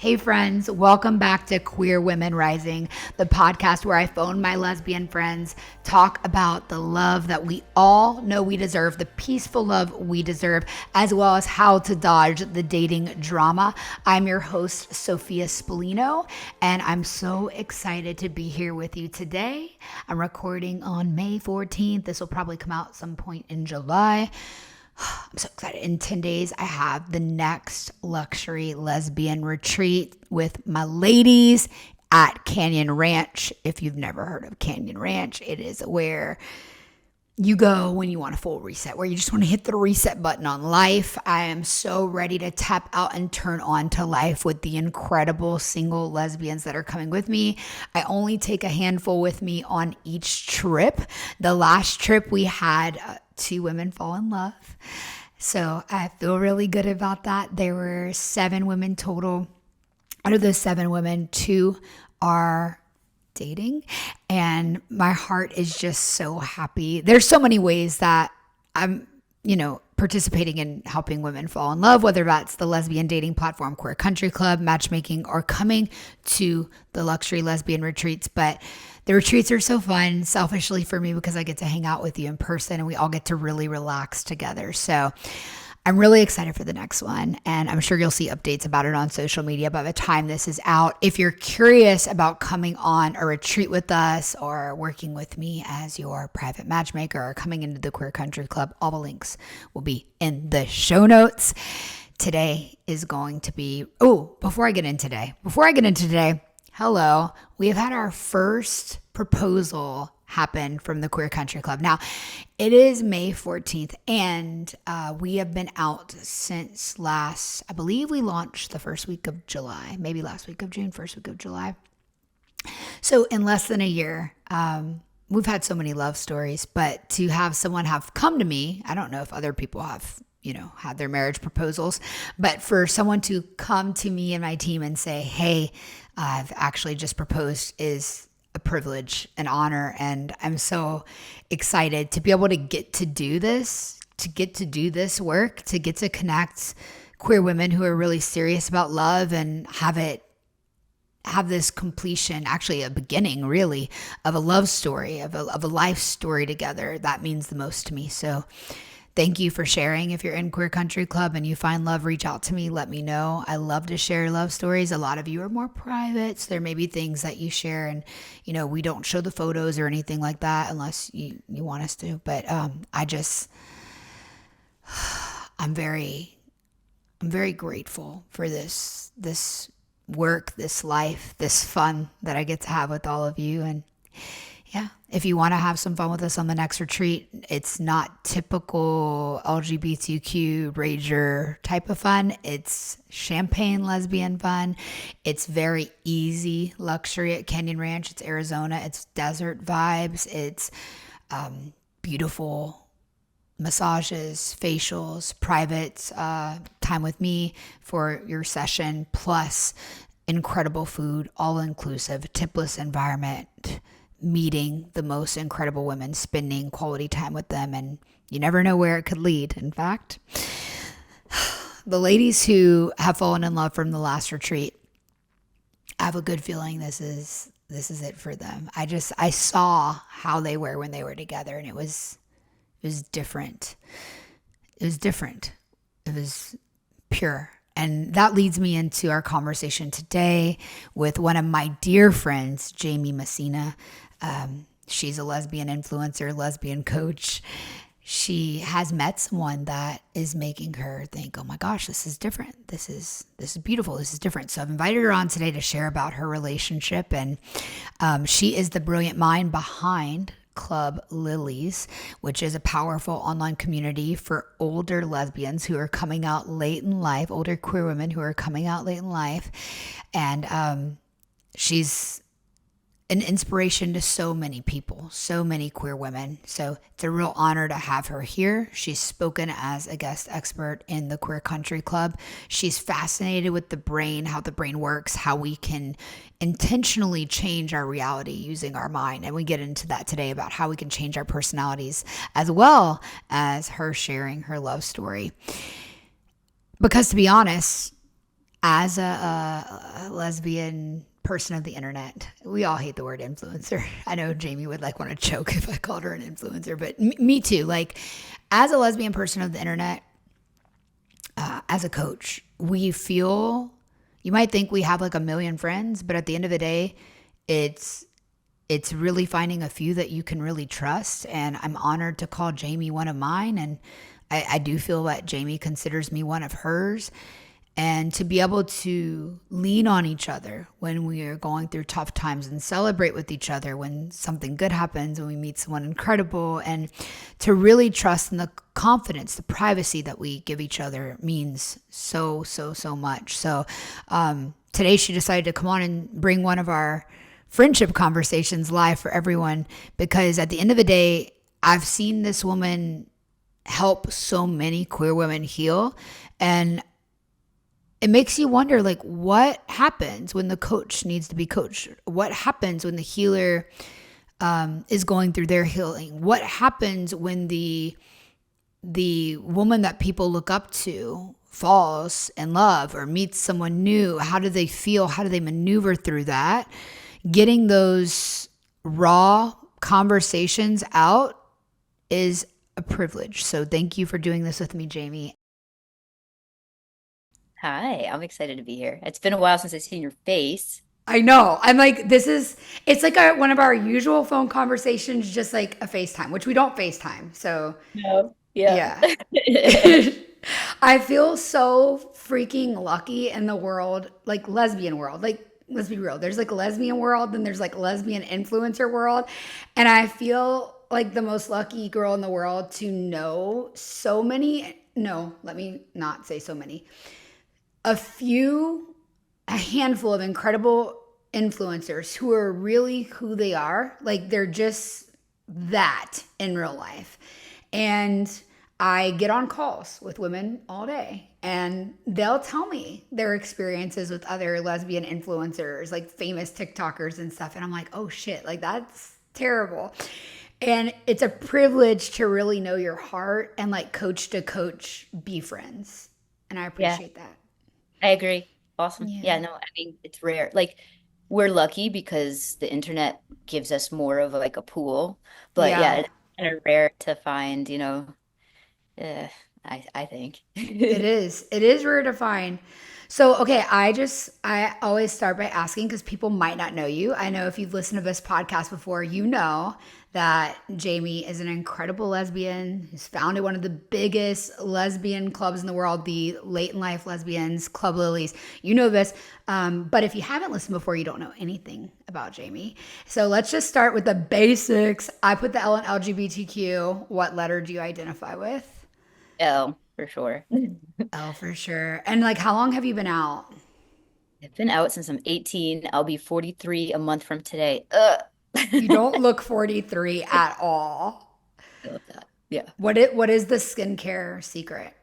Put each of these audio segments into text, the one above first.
Hey friends, welcome back to Queer Women Rising, the podcast where I phone my lesbian friends, talk about the love that we all know we deserve, the peaceful love we deserve, as well as how to dodge the dating drama. I'm your host, SophiaSpallino, and I'm so excited to be here with you today. I'm recording on May 14th. This will probably come out some point in July. I'm so excited. In 10 days, I have the next luxury lesbian retreat with my ladies at Canyon Ranch. If you've never heard of Canyon Ranch, it is where you go when you want a full reset, where you just want to hit the reset button on life. I am so ready to tap out and turn on to life with the incredible single lesbians that are coming with me. I only take a handful with me on each trip. The last trip we had 2 women fall in love. So I feel really good about that. There were 7 women total. Out of those 7 women, 2 are dating, and my heart is just so happy. There's so many ways that I'm, participating in helping women fall in love, whether that's the lesbian dating platform, Queer Country Club, matchmaking, or coming to the luxury lesbian retreats. But the retreats are so fun, selfishly for me, because I get to hang out with you in person and we all get to really relax together. So I'm really excited for the next one, and I'm sure you'll see updates about it on social media by the time this is out. If you're curious about coming on a retreat with us or working with me as your private matchmaker or coming into the Queer Country Club, all the links will be in the show notes. Today is going to be, before I get into today, hello, we have had our first proposal happen from the Queer Country Club. Now, it is May 14th, and we have been out since I believe we launched the first week of July, maybe last week of June, first week of July. So in less than a year, we've had so many love stories, but to have someone have come to me, I don't know if other people have had their marriage proposals, but for someone to come to me and my team and say, hey, I've actually just proposed, is a privilege, an honor, and I'm so excited to be able to get to do this, work, to get to connect queer women who are really serious about love and have this completion, actually a beginning really, of a love story, of a life story together. That means the most to me. So thank you for sharing. If you're in Queer Country Club and you find love, reach out to me. Let me know. I love to share love stories. A lot of you are more private, so there may be things that you share, and we don't show the photos or anything like that unless you want us to. But I'm very grateful for this work, this life, this fun that I get to have with all of you. And yeah, if you want to have some fun with us on the next retreat, it's not typical LGBTQ rager type of fun. It's champagne lesbian fun. It's very easy luxury at Canyon Ranch. It's Arizona. It's desert vibes. It's beautiful massages, facials, private time with me for your session, plus incredible food, all inclusive, tipless environment, meeting the most incredible women, spending quality time with them, and you never know where it could lead. In fact, the ladies who have fallen in love from the last retreat, I have a good feeling this is it for them. I saw how they were when they were together, and it was different. It was different. It was pure. And that leads me into our conversation today with one of my dear friends, Jaime Messina. She's a lesbian influencer, lesbian coach. She has met someone that is making her think, oh my gosh, this is different. This is beautiful. This is different. So I've invited her on today to share about her relationship. And she is the brilliant mind behind Club Lilies, which is a powerful online community for older lesbians who are coming out late in life, older queer women who are coming out late in life. And she's an inspiration to so many people, so many queer women. So it's a real honor to have her here. She's spoken as a guest expert in the Queer Country Club. She's fascinated with the brain, how the brain works, how we can intentionally change our reality using our mind. And we get into that today about how we can change our personalities, as well as her sharing her love story. Because to be honest, As a lesbian person of the internet, we all hate the word influencer. I know Jamie would like want to choke if I called her an influencer, but me too. Like, as a lesbian person of the internet, as a coach, we feel, you might think we have like a million friends, but at the end of the day, it's it's really finding a few that you can really trust. And I'm honored to call Jamie one of mine. And I do feel that Jamie considers me one of hers. And to be able to lean on each other when we are going through tough times and celebrate with each other when something good happens, when we meet someone incredible, and to really trust in the confidence, the privacy that we give each other means so, so, so much. So today she decided to come on and bring one of our friendship conversations live for everyone, because at the end of the day, I've seen this woman help so many queer women heal. And it makes you wonder, like, what happens when the coach needs to be coached? What happens when the healer is going through their healing? What happens when the woman that people look up to falls in love or meets someone new? How do they feel? How do they maneuver through that? Getting those raw conversations out is a privilege. So thank you for doing this with me, Jamie. Hi, I'm excited to be here. It's been a while since I've seen your face. I know. I'm like, it's like one of our usual phone conversations, just like a FaceTime, which we don't FaceTime. So, No. Yeah. yeah. I feel so freaking lucky in the world, like lesbian world. Like, let's be real. There's like a lesbian world, then there's like lesbian influencer world. And I feel like the most lucky girl in the world to know so many. No, let me not say so many. A handful of incredible influencers who are really who they are. Like, they're just that in real life. And I get on calls with women all day, and they'll tell me their experiences with other lesbian influencers, like famous TikTokers and stuff. And I'm like, oh shit, like that's terrible. And it's a privilege to really know your heart and like coach to coach be friends. And I Yeah, appreciate that. I agree. Awesome. Yeah. Yeah, no, I mean, it's rare. Like, we're lucky because the internet gives us more of like a pool. But yeah, Yeah. it's kind of rare to find, uh, I think. It is. It is rare to find. So, okay, I always start by asking because people might not know you. I know if you've listened to this podcast before, you know that Jamie is an incredible lesbian who's founded one of the biggest lesbian clubs in the world, the Late in Life Lesbians, Club Lilies. You know this. But if you haven't listened before, you don't know anything about Jamie. So let's just start with the basics. I put the L in LGBTQ. What letter do you identify with? Oh, for sure. Oh, for sure. And like, how long have you been out? I've been out since I'm 18. I'll be 43 a month from today. Ugh. You don't look 43 at all. I love that. Yeah. What is the skincare secret?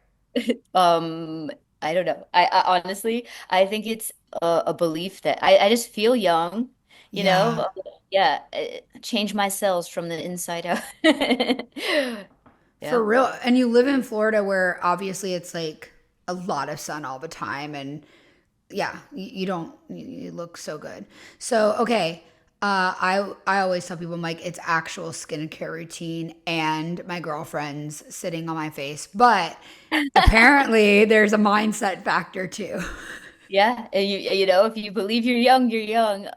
Um, I don't know. I honestly, I think it's a belief that I just feel young, you Yeah, know? Yeah, change my cells from the inside out. for Yeah. real. And you live in Florida where obviously it's like a lot of sun all the time. And yeah, you don't, you look so good. So, okay. I always tell people, I'm like, it's actual skincare routine and my girlfriend's sitting on my face. But apparently there's a mindset factor too. Yeah, and you know, if you believe you're young, you're young.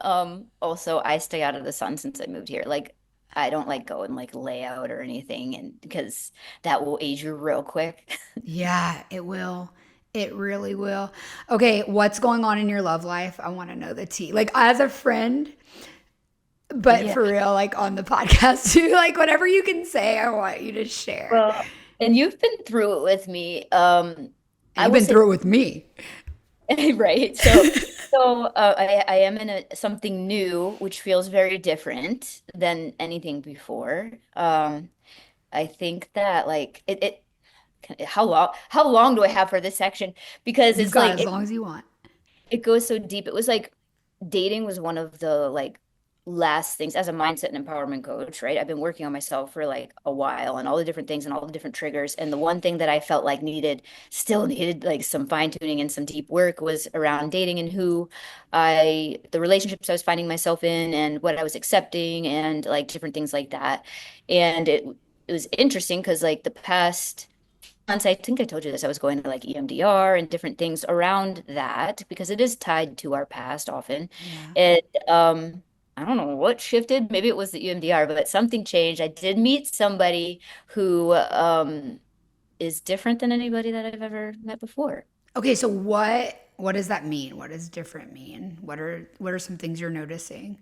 Also, I stay out of the sun since I moved here. Like, I don't like go and like lay out or anything, and because that will age you real quick. Yeah, it will. It really will. Okay, what's going on in your love life? I want to know the tea. Like, as a friend, but Yeah. for real, like on the podcast too. Like, whatever you can say, I want you to share. Well, and you've been through it with me. And I you've will been say, through it with me. right. So I am in something new, which feels very different than anything before. I think that like how long do I have for this section? Because You've it's got like as long as you want. it goes so deep. It was like dating was one of the like last things as a mindset and empowerment coach, right? I've been working on myself for like a while and all the different things and all the different triggers. And the one thing that I felt like still needed like some fine tuning and some deep work was around dating and the relationships I was finding myself in and what I was accepting and like different things like that. And it was interesting because like the past months, I think I told you this, I was going to like EMDR and different things around that because it is tied to our past often. Yeah. And I don't know what shifted. Maybe it was the EMDR, but something changed. I did meet somebody who is different than anybody that I've ever met before. Okay, so what does that mean? What does different mean? What are some things you're noticing?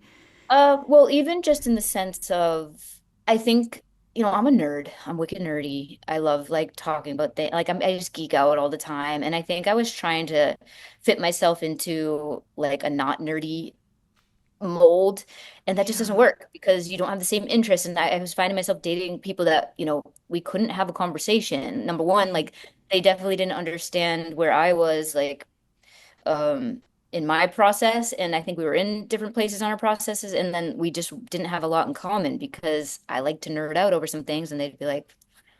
Well, even just in the sense of, I think, I'm a nerd. I'm wicked nerdy. I love like talking about things. Like I just geek out all the time. And I think I was trying to fit myself into like a not nerdy mold, and that just doesn't Yeah. work because you don't have the same interests. And I was finding myself dating people that, we couldn't have a conversation. Number one, Mm. like they definitely didn't understand where I was, like um in my process, and I think we were in different places on our processes, and then we just didn't have a lot in common because I like to nerd out over some things and they'd be like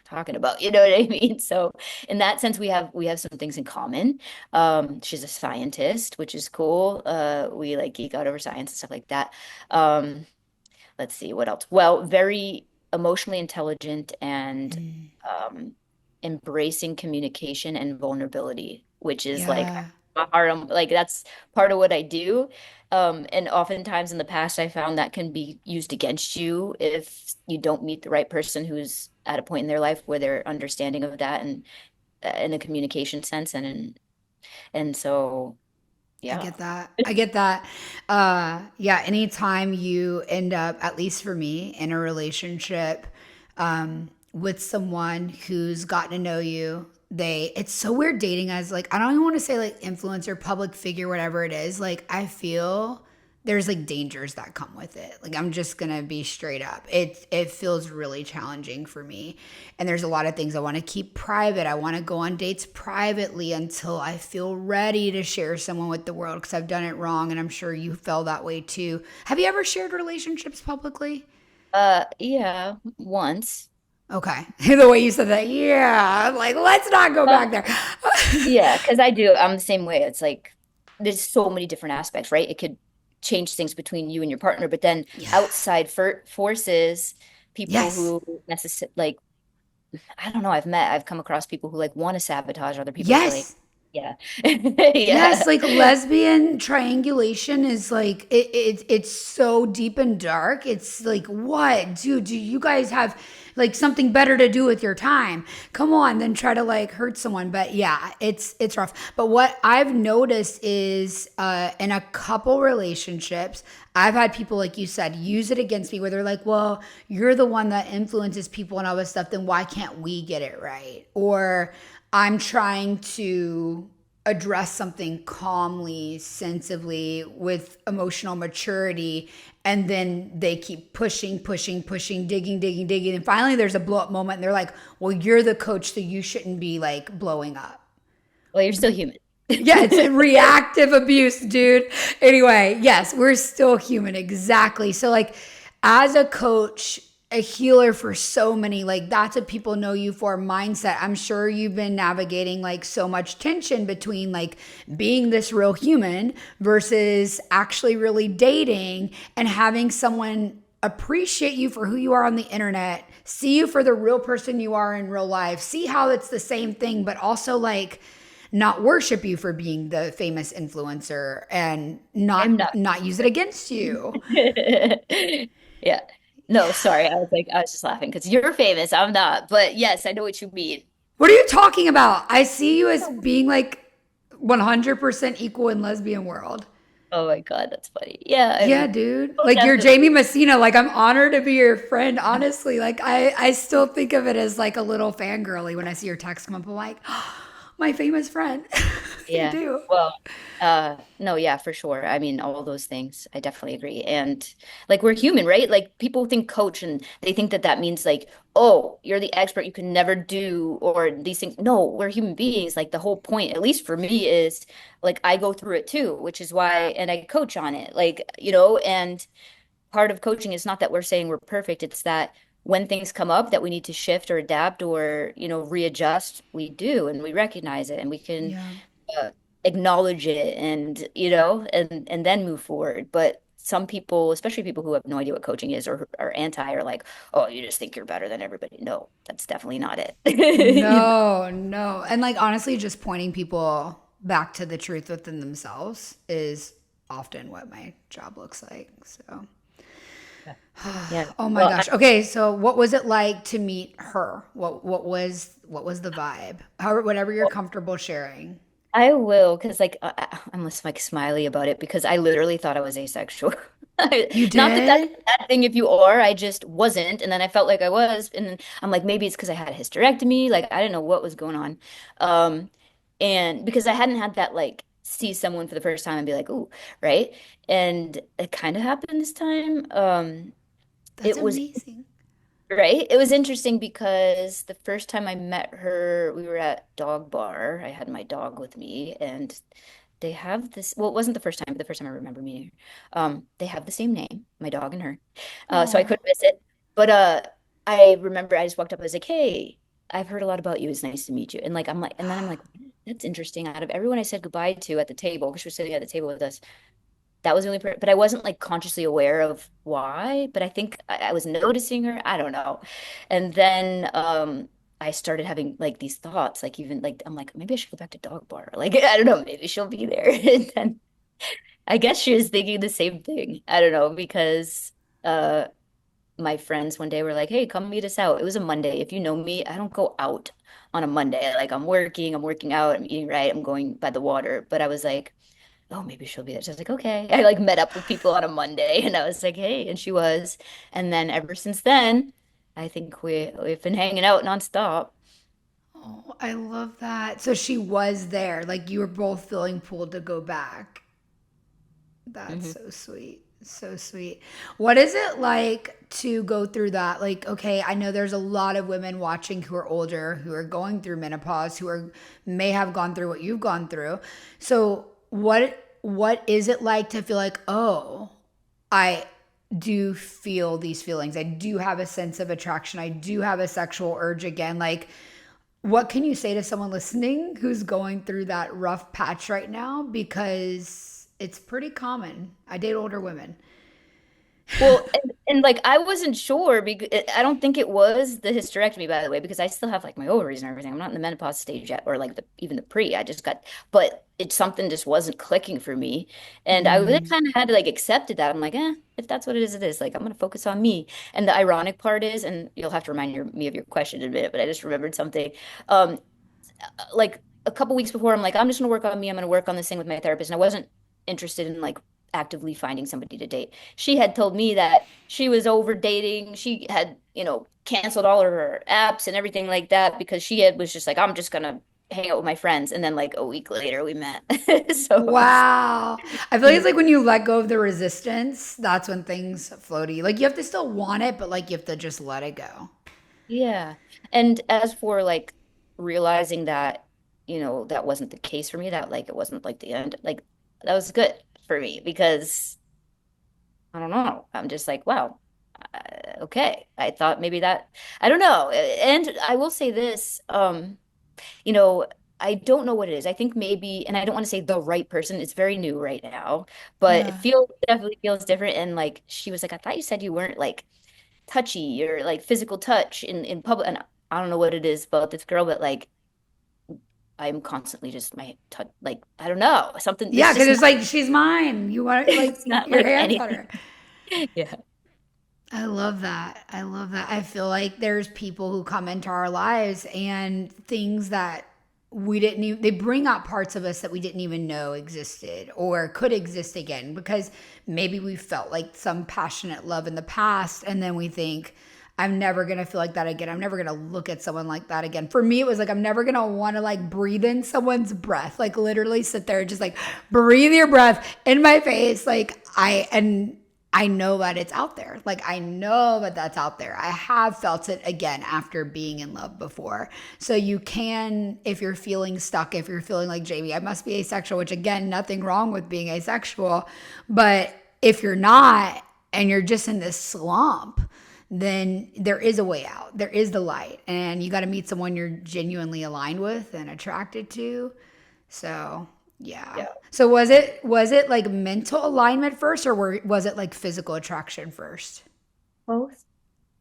talking about, you know what I mean? So in that sense we have some things in common. She's a scientist, which is cool. We like geek out over science and stuff like that. um let's see what else. Well, very emotionally intelligent and Mm. um, embracing communication and vulnerability, which is like Yeah. like that's part of what I do. And oftentimes in the past, I found that can be used against you if you don't meet the right person who's at a point in their life where they're understanding of that and in a communication sense and so I yeah. get that. I get that. Yeah, anytime you end up, at least for me, in a relationship with someone who's gotten to know you, it's so weird dating as like, I don't even want to say like influencer, public figure, whatever it is. Like, I feel there's like dangers that come with it. Like, I'm just gonna be straight up. It feels really challenging for me. And there's a lot of things I want to keep private. I want to go on dates privately until I feel ready to share someone with the world because I've done it wrong, and I'm sure you felt that way too. Have you ever shared relationships publicly? Yeah, once. Okay. The way you said that, yeah. I'm like, let's not go back there. Yeah, because I do. I'm the same way. It's like there's so many different aspects, right? It could change things between you and your partner, but then Yeah. outside forces, people Yes. who necessarily like, I don't know, I've come across people who like want to sabotage other people's Yes. relationships. Yeah. Yeah. Yes, like lesbian triangulation is like it's so deep and dark. It's like, what, dude? Do you guys have like something better to do with your time? Come on, then try to like hurt someone. But yeah, it's rough. But what I've noticed is in a couple relationships, I've had people, like you said, use it against me where they're like, well, you're the one that influences people and all this stuff, then why can't we get it right? Or I'm trying to address something calmly, sensibly, with emotional maturity. And then they keep pushing, pushing, pushing, digging, digging, digging. And finally, there's a blow up moment. And they're like, well, you're the coach, so you shouldn't be like blowing up. Well, you're still human. Yeah, it's a reactive abuse, dude. Anyway, yes, we're still human. Exactly. So, like, as a coach, a healer for so many, like, that's what people know you for mindset. I'm sure you've been navigating like so much tension between like being this real human versus actually really dating and having someone appreciate you for who you are on the internet, see you for the real person you are in real life, see how it's the same thing, but also like, not worship you for being the famous influencer and not I'm not. not use it against you. Yeah. No, sorry. I was just laughing because you're famous. I'm not. But yes, I know what you mean. What are you talking about? I see you as being like 100% equal in lesbian world. Oh my God, that's funny. Yeah, I Yeah, mean, dude. oh, Like you're Jaime definitely. Messina. Like I'm honored to be your friend. Honestly, like I still think of it as like a little fangirly when I see your text come up. I'm like, oh, my famous friend. I Yeah. do. Well, no, yeah, for sure. I mean, all those things. I definitely agree. And like we're human, right? Like people think coach and they think that that means like, oh, you're the expert, you can never do or these things. No, we're human beings. Like the whole point, at least for me, is like I go through it too, which is why and I coach on it. Like, and part of coaching is not that we're saying we're perfect. It's that when things come up that we need to shift or adapt or, readjust, we do, and we recognize it, and we can Yeah. uh, acknowledge it, and and then move forward. But some people, especially people who have no idea what coaching is or are anti, are like, oh, you just think you're better than everybody. No, that's definitely not it. No, no. And like honestly, just pointing people back to the truth within themselves is often what my job looks like. So, Yeah. oh my Well, gosh. Okay, so what was it like to meet her? What was the vibe? However, whatever you're comfortable sharing. I will, because like I'm just like smiley about it because I literally thought I was asexual. You Not that that's did? a bad thing if you are, I just wasn't. And then I felt like I was. And then I'm like, maybe it's because I had a hysterectomy. Like I didn't know what was going on. Um, and because I hadn't had that like see someone for the first time and be like, ooh, right? And it kind of happened this time. That's It was amazing. Right? It was interesting because the first time I met her, we were at dog bar. I had my dog with me, and they have this. Well, it wasn't the first time, but the first time I remember meeting her. They have the same name, my dog and her. So I Oh, couldn't miss it. But I remember I just walked up. I was like, "Hey, I've heard a lot about you. It's nice to meet you." And like I'm like, and then I'm like, "That's interesting." Out of everyone I said goodbye to at the table, because she was sitting at the table with us, that was the only but I wasn't like consciously aware of why, but I think I was noticing her. I don't know. And then I started having like these thoughts, like even like I'm like, maybe I should go back to dog bar. Like, I don't know, maybe she'll be there. And then I guess she was thinking the same thing. I don't know, because uh my friends one day were like, hey, come meet us out. It was a Monday. If you know me, I don't go out on a Monday. Like I'm working out, I'm eating right, I'm going by the water. But I was like, oh, maybe she'll be there. So I was like, okay. I like met up with people on a Monday and I was like, hey, and she was. And then ever since then, I think we've been hanging out nonstop. oh, I love that. So she was there. Like you were both feeling pulled to go back. That's Hmm. so sweet. So sweet. What is it like to go through that? Like, okay, I know there's a lot of women watching who are older, who are going through menopause, who are may have gone through what you've gone through. So, what is it like to feel like, "Oh, I do feel these feelings. I do have a sense of attraction. I do have a sexual urge again." Like, what can you say to someone listening who's going through that rough patch right now? Because it's pretty common. I date older women. Well, and like I wasn't sure because I don't think it was the hysterectomy, by the way, because I still have like my ovaries and everything. I'm not in the menopause stage yet, or like even the pre. I just got, but it's something just wasn't clicking for me, and I really Mm. kind of had to like accepted that. I'm like, if that's what it is, it is. Like I'm gonna focus on me. And the ironic part is, and you'll have to remind me of your question in a minute, but I just remembered something. Um, like a couple weeks before, I'm like, I'm just gonna work on me. I'm gonna work on this thing with my therapist. And I wasn't interested in like actively finding somebody to date. She had told me that she was over dating. She had, canceled all of her apps and everything like that because was just like, I'm just gonna hang out with my friends. And then like a week later we met. So Wow. I feel like it's like when you let go of the resistance, that's when things flow to you. Like you have to still want it, but like you have to just let it go. yeah. And as for like realizing that, that wasn't the case for me, that like it wasn't like the end, like that was good for me because I don't know. I'm just like, wow, okay. I thought maybe that, I don't know. And I will say this, you know, I don't know what it is. I think maybe, and I don't want to say the right person. It's very new right now, but Yeah. definitely feels different. And like, she was like, I thought you said you weren't like touchy or like physical touch in public. And I don't know what it is about this girl, but like, I'm constantly just my touch, like, I don't know, something, Yeah, there's because just it's not, like she's mine. You want it like it's not your like hands on her. anything. Yeah. I love that. I love that. I feel like there's people who come into our lives and things that we didn't even, they bring out parts of us that we didn't even know existed or could exist again because maybe we felt like some passionate love in the past and then we think, I'm never going to feel like that again. I'm never going to look at someone like that again. For me, it was like, I'm never going to want to like breathe in someone's breath, like literally sit there and just like breathe your breath in my face. And I know that it's out there. Like, I know that that's out there. I have felt it again after being in love before. So, you can, if you're feeling stuck, if you're feeling like, Jamie, I must be asexual, which again, nothing wrong with being asexual. But if you're not, and you're just in this slump, then there is a way out. There is the light. And you got to meet someone you're genuinely aligned with and attracted to. So, yeah. Yeah. So was it like mental alignment first, or was it like physical attraction first? Both.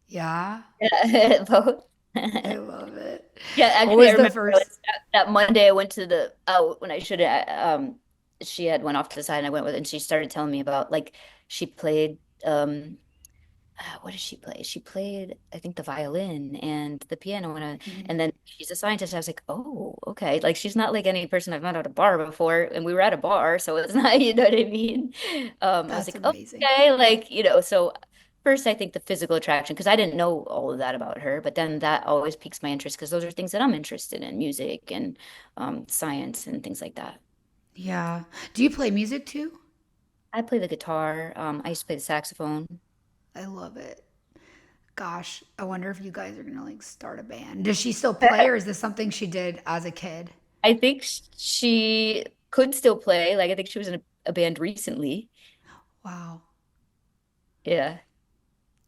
Yeah. Yeah, both. I love it. Yeah, What actually, I was the remember first? that Monday I went to the out when I should have. She had went off to the side, and I went with, and she started telling me about like she played. What did she play? She played, I think, the violin and the piano, and then she's a scientist. I was like, oh, okay. Like she's not like any person I've met at a bar before, and we were at a bar, so it's not, you know what I mean? I was That's like, amazing. okay, like so. First, I think the physical attraction, because I didn't know all of that about her, but then that always piques my interest because those are things that I'm interested in, music and science and things like that. Yeah. Do you play music too? I play the guitar. I used to play the saxophone. I love it. Gosh, I wonder if you guys are gonna like start a band. Does she still play, or is this something she did as a kid? I think she could still play. Like I think she was in a band recently. Wow. Yeah.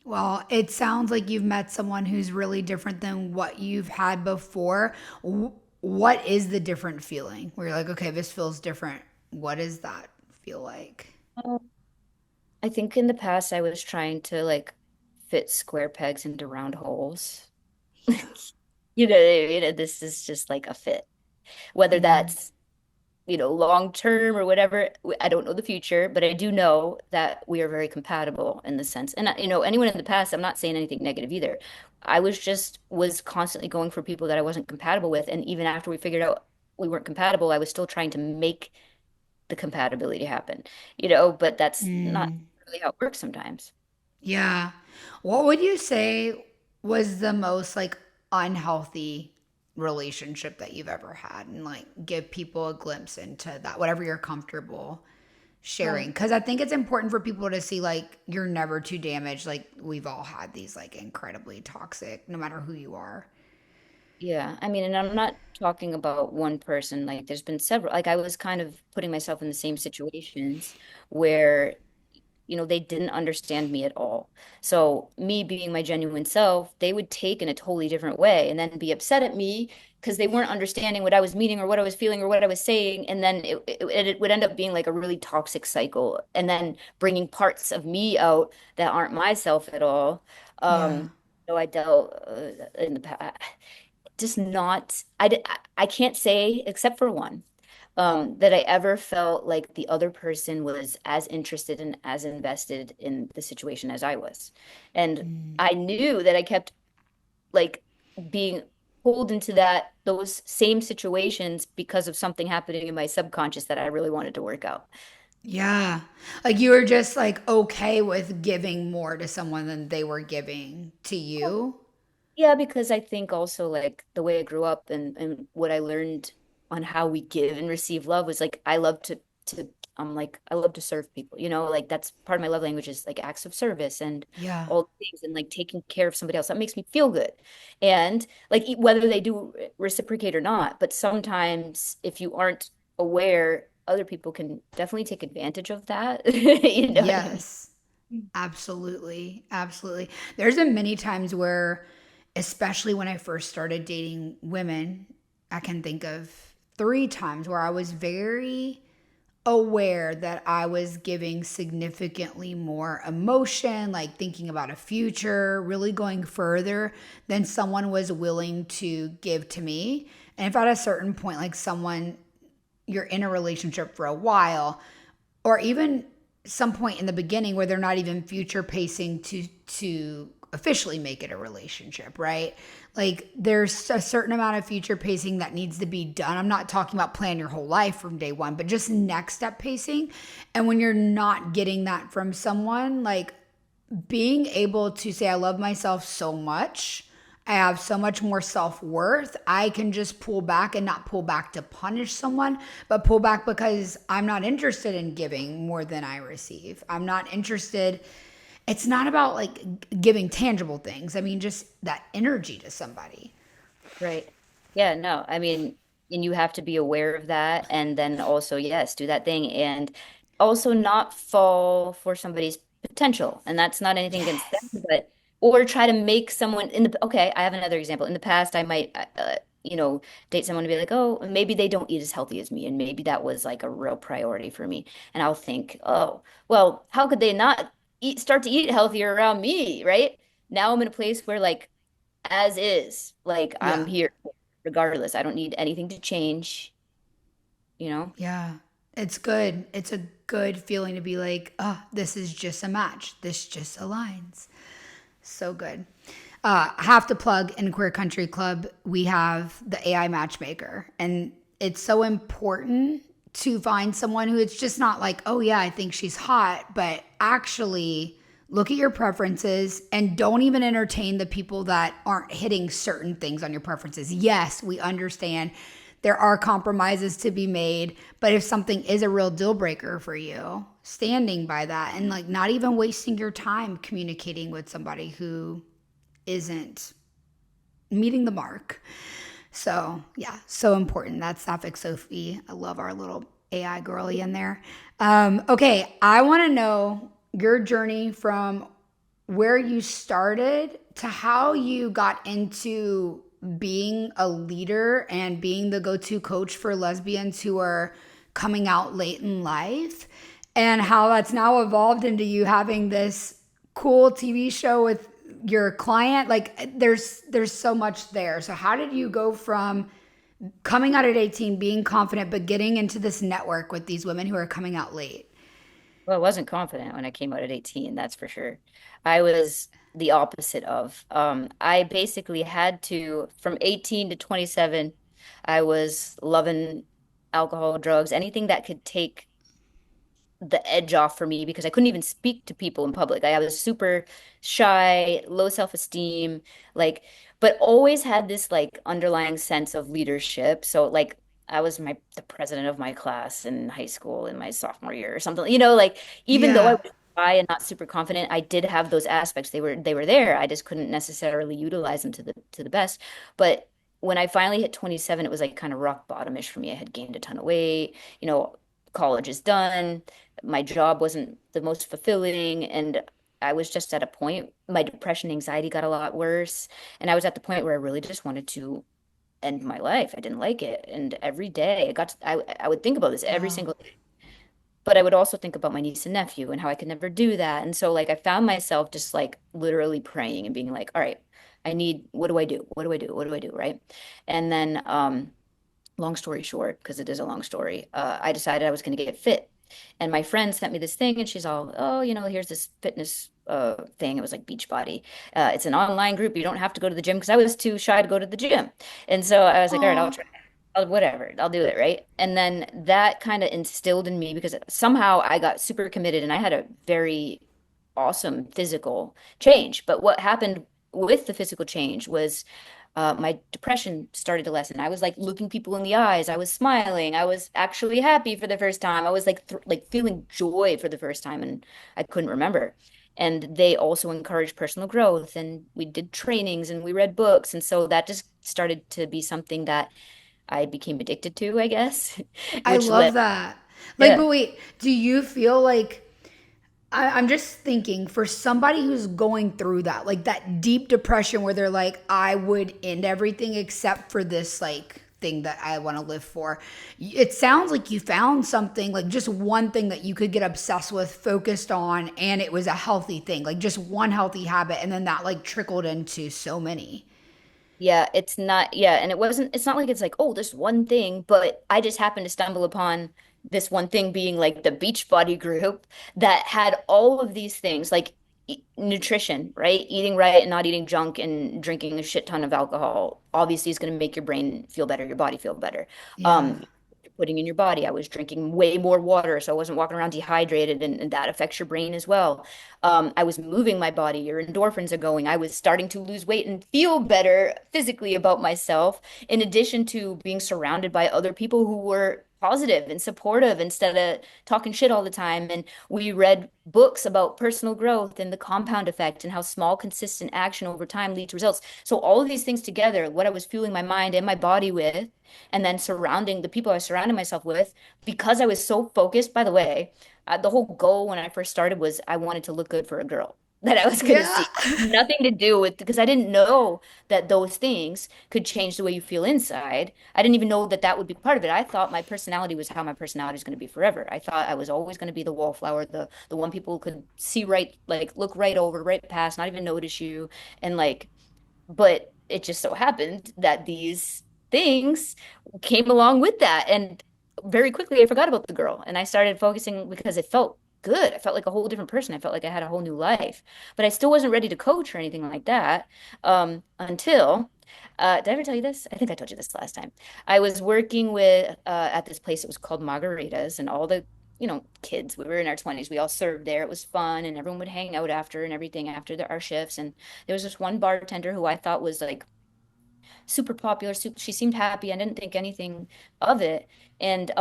Well, it sounds like you've met someone who's really different than what you've had before. What is the different feeling where you're like, okay, this feels different? What does that feel like? Um, I think in the past I was trying to like fit square pegs into round holes. You know, this is just like a fit. Whether that's, long term or whatever, I don't know the future, but I do know that we are very compatible in the sense. And anyone in the past, I'm not saying anything negative either. I was constantly going for people that I wasn't compatible with, and even after we figured out we weren't compatible, I was still trying to make the compatibility happen. But that's not Mm, really how it works sometimes. yeah. What would you say was the most like unhealthy relationship that you've ever had? And like give people a glimpse into that, whatever you're comfortable sharing. Cause I think it's important for people to see like you're never too damaged. Like we've all had these like incredibly toxic, no matter who you are. Yeah, I mean, and I'm not talking about one person. Like, there's been several. Like, I was kind of putting myself in the same situations where, they didn't understand me at all. So, me being my genuine self, they would take in a totally different way and then be upset at me because they weren't understanding what I was meaning or what I was feeling or what I was saying. And then it would end up being like a really toxic cycle and then bringing parts of me out that aren't myself at all. Yeah. So I dealt in the past just not I can't say except for one that I ever felt like the other person was as interested and as invested in the situation as I was. And I knew that I kept like being pulled into those same situations because of something happening in my subconscious that I really wanted to work out. Yeah. Like you were just like okay with giving more to someone than they were giving to you. Yeah, because I think also like the way I grew up and what I learned on how we give and receive love was like I love to like I love to serve people, like that's part of my love language is like acts of service and Yeah. all the things and like taking care of somebody else. That makes me feel good. And like whether they do reciprocate or not, but sometimes if you aren't aware, other people can definitely take advantage of that. You know what I mean? Yes. Absolutely. Absolutely. There's been many times where, especially when I first started dating women, I can think of three times where I was very aware that I was giving significantly more emotion, like thinking about a future, really going further than someone was willing to give to me. And if at a certain point, like someone, you're in a relationship for a while, or even some point in the beginning where they're not even future pacing to officially make it a relationship, right? Like there's a certain amount of future pacing that needs to be done. I'm not talking about plan your whole life from day one, but just next step pacing. And when you're not getting that from someone, like being able to say, I love myself so much. I have so much more self worth. I can just pull back and not pull back to punish someone, but pull back because I'm not interested in giving more than I receive. I'm not interested. It's not about like giving tangible things. I mean, just that energy to somebody. Right. Yeah, no, I mean, and you have to be aware of that and then also, yes, do that thing and also not fall for somebody's potential, and that's not anything against them, Yes. but or try to make someone in the okay, I have another example. In the past, I might date someone to be like, oh, maybe they don't eat as healthy as me, and maybe that was like a real priority for me. And I'll think, oh, well, how could they not start to eat healthier around me, right? Now I'm in a place where like as is, like I'm Yeah. here regardless. I don't need anything to change, you know? Yeah. It's good. It's a good feeling to be like, oh, this is just a match. This just aligns. So good. I have to plug in Queer Country Club. We have the AI matchmaker, and it's so important to find someone who it's just not like, oh, yeah, I think she's hot, but actually look at your preferences and don't even entertain the people that aren't hitting certain things on your preferences. Yes, we understand there are compromises to be made, but if something is a real deal breaker for you, standing by that and like not even wasting your time communicating with somebody who isn't meeting the mark. So, yeah, so important. That's Sapphic Sophie. I love our little AI girly in there. Okay, I want to know your journey from where you started to how you got into being a leader and being the go to coach for lesbians who are coming out late in life, and how that's now evolved into you having this cool TV show with your client. Like there's so much there. So how did you go from coming out at 18 being confident but getting into this network with these women who are coming out late? Well, I wasn't confident when I came out at 18, that's for sure. I was the opposite of. I basically had to, from 18 to 27, I was loving alcohol, drugs, anything that could take the edge off for me because I couldn't even speak to people in public. I was super shy, low self-esteem, like, but always had this like underlying sense of leadership. So like I was the president of my class in high school in my sophomore year or something. Like even though I Yeah. was shy and not super confident, I did have those aspects. They were there. I just couldn't necessarily utilize them to the best. But when I finally hit 27, it was like kind of rock bottomish for me. I had gained a ton of weight, college is done, my job wasn't the most fulfilling, and I was just at a point, my depression, anxiety got a lot worse, and I was at the point where I really just wanted to end my life. I didn't like it, and every day I would think about this every Wow. single day, but I would also think about my niece and nephew and how I could never do that. And so like I found myself just like literally praying and being like, all right, what do I do? What do I do? What do I do? Right. And then long story short, because it is a long story, I decided I was going to get fit. And my friend sent me this thing, and she's all, oh, here's this fitness thing. It was like Beachbody. It's an online group. You don't have to go to the gym because I was too shy to go to the gym. And so I was like, all right, I'll Oh, try. Whatever, I'll do it, right? And then that kind of instilled in me because somehow I got super committed and I had a very awesome physical change. But what happened with the physical change was my depression started to lessen. I was like looking people in the eyes. I was smiling. I was actually happy for the first time. I was like like feeling joy for the first time, and I couldn't remember. And they also encouraged personal growth, and we did trainings and we read books, and so that just started to be something that I became addicted to, I guess, I which love led, that. Like, yeah. but wait, do you feel like I'm just thinking for somebody who's going through that, like that deep depression where they're like, I would end everything except for this like thing that I want to live for. It sounds like you found something, like just one thing that you could get obsessed with, focused on, and it was a healthy thing, like just one healthy habit. And then that like trickled into so many. Yeah, it's not, yeah, and it's not like it's like, oh, this one thing, but I just happened to stumble upon this one thing being like the Beachbody group that had all of these things, like nutrition, right? Eating right and not eating junk and drinking a shit ton of alcohol obviously is going to make your brain feel better, your body feel better. Yeah. Putting in your body. I was drinking way more water, so I wasn't walking around dehydrated, and that affects your brain as well. I was moving my body, your endorphins are going. I was starting to lose weight and feel better physically about myself, in addition to being surrounded by other people who were positive and supportive instead of talking shit all the time. And we read books about personal growth and the compound effect and how small, consistent action over time leads to results. So all of these things together, what I was fueling my mind and my body with, and then surrounding the people I was surrounding myself with, because I was so focused, by the way, the whole goal when I first started was I wanted to look good for a girl that I was going to Yeah. see. Nothing to do with, because I didn't know that those things could change the way you feel inside. I didn't even know that that would be part of it. I thought my personality was how my personality is going to be forever. I thought I was always going to be the wallflower, the one people could see right, like look right over, right past, not even notice you. And like, but it just so happened that these things came along with that. And very quickly, I forgot about the girl and I started focusing because it felt good. I felt like a whole different person. I felt like I had a whole new life, but I still wasn't ready to coach or anything like that until. Did I ever tell you this? I think I told you this last time. I was working with at this place. It was called Margaritas, and all the kids. We were in our 20s. We all served there. It was fun, and everyone would hang out after and everything after our shifts. And there was this one bartender who I thought was like super popular. She seemed happy. I didn't think anything of it. And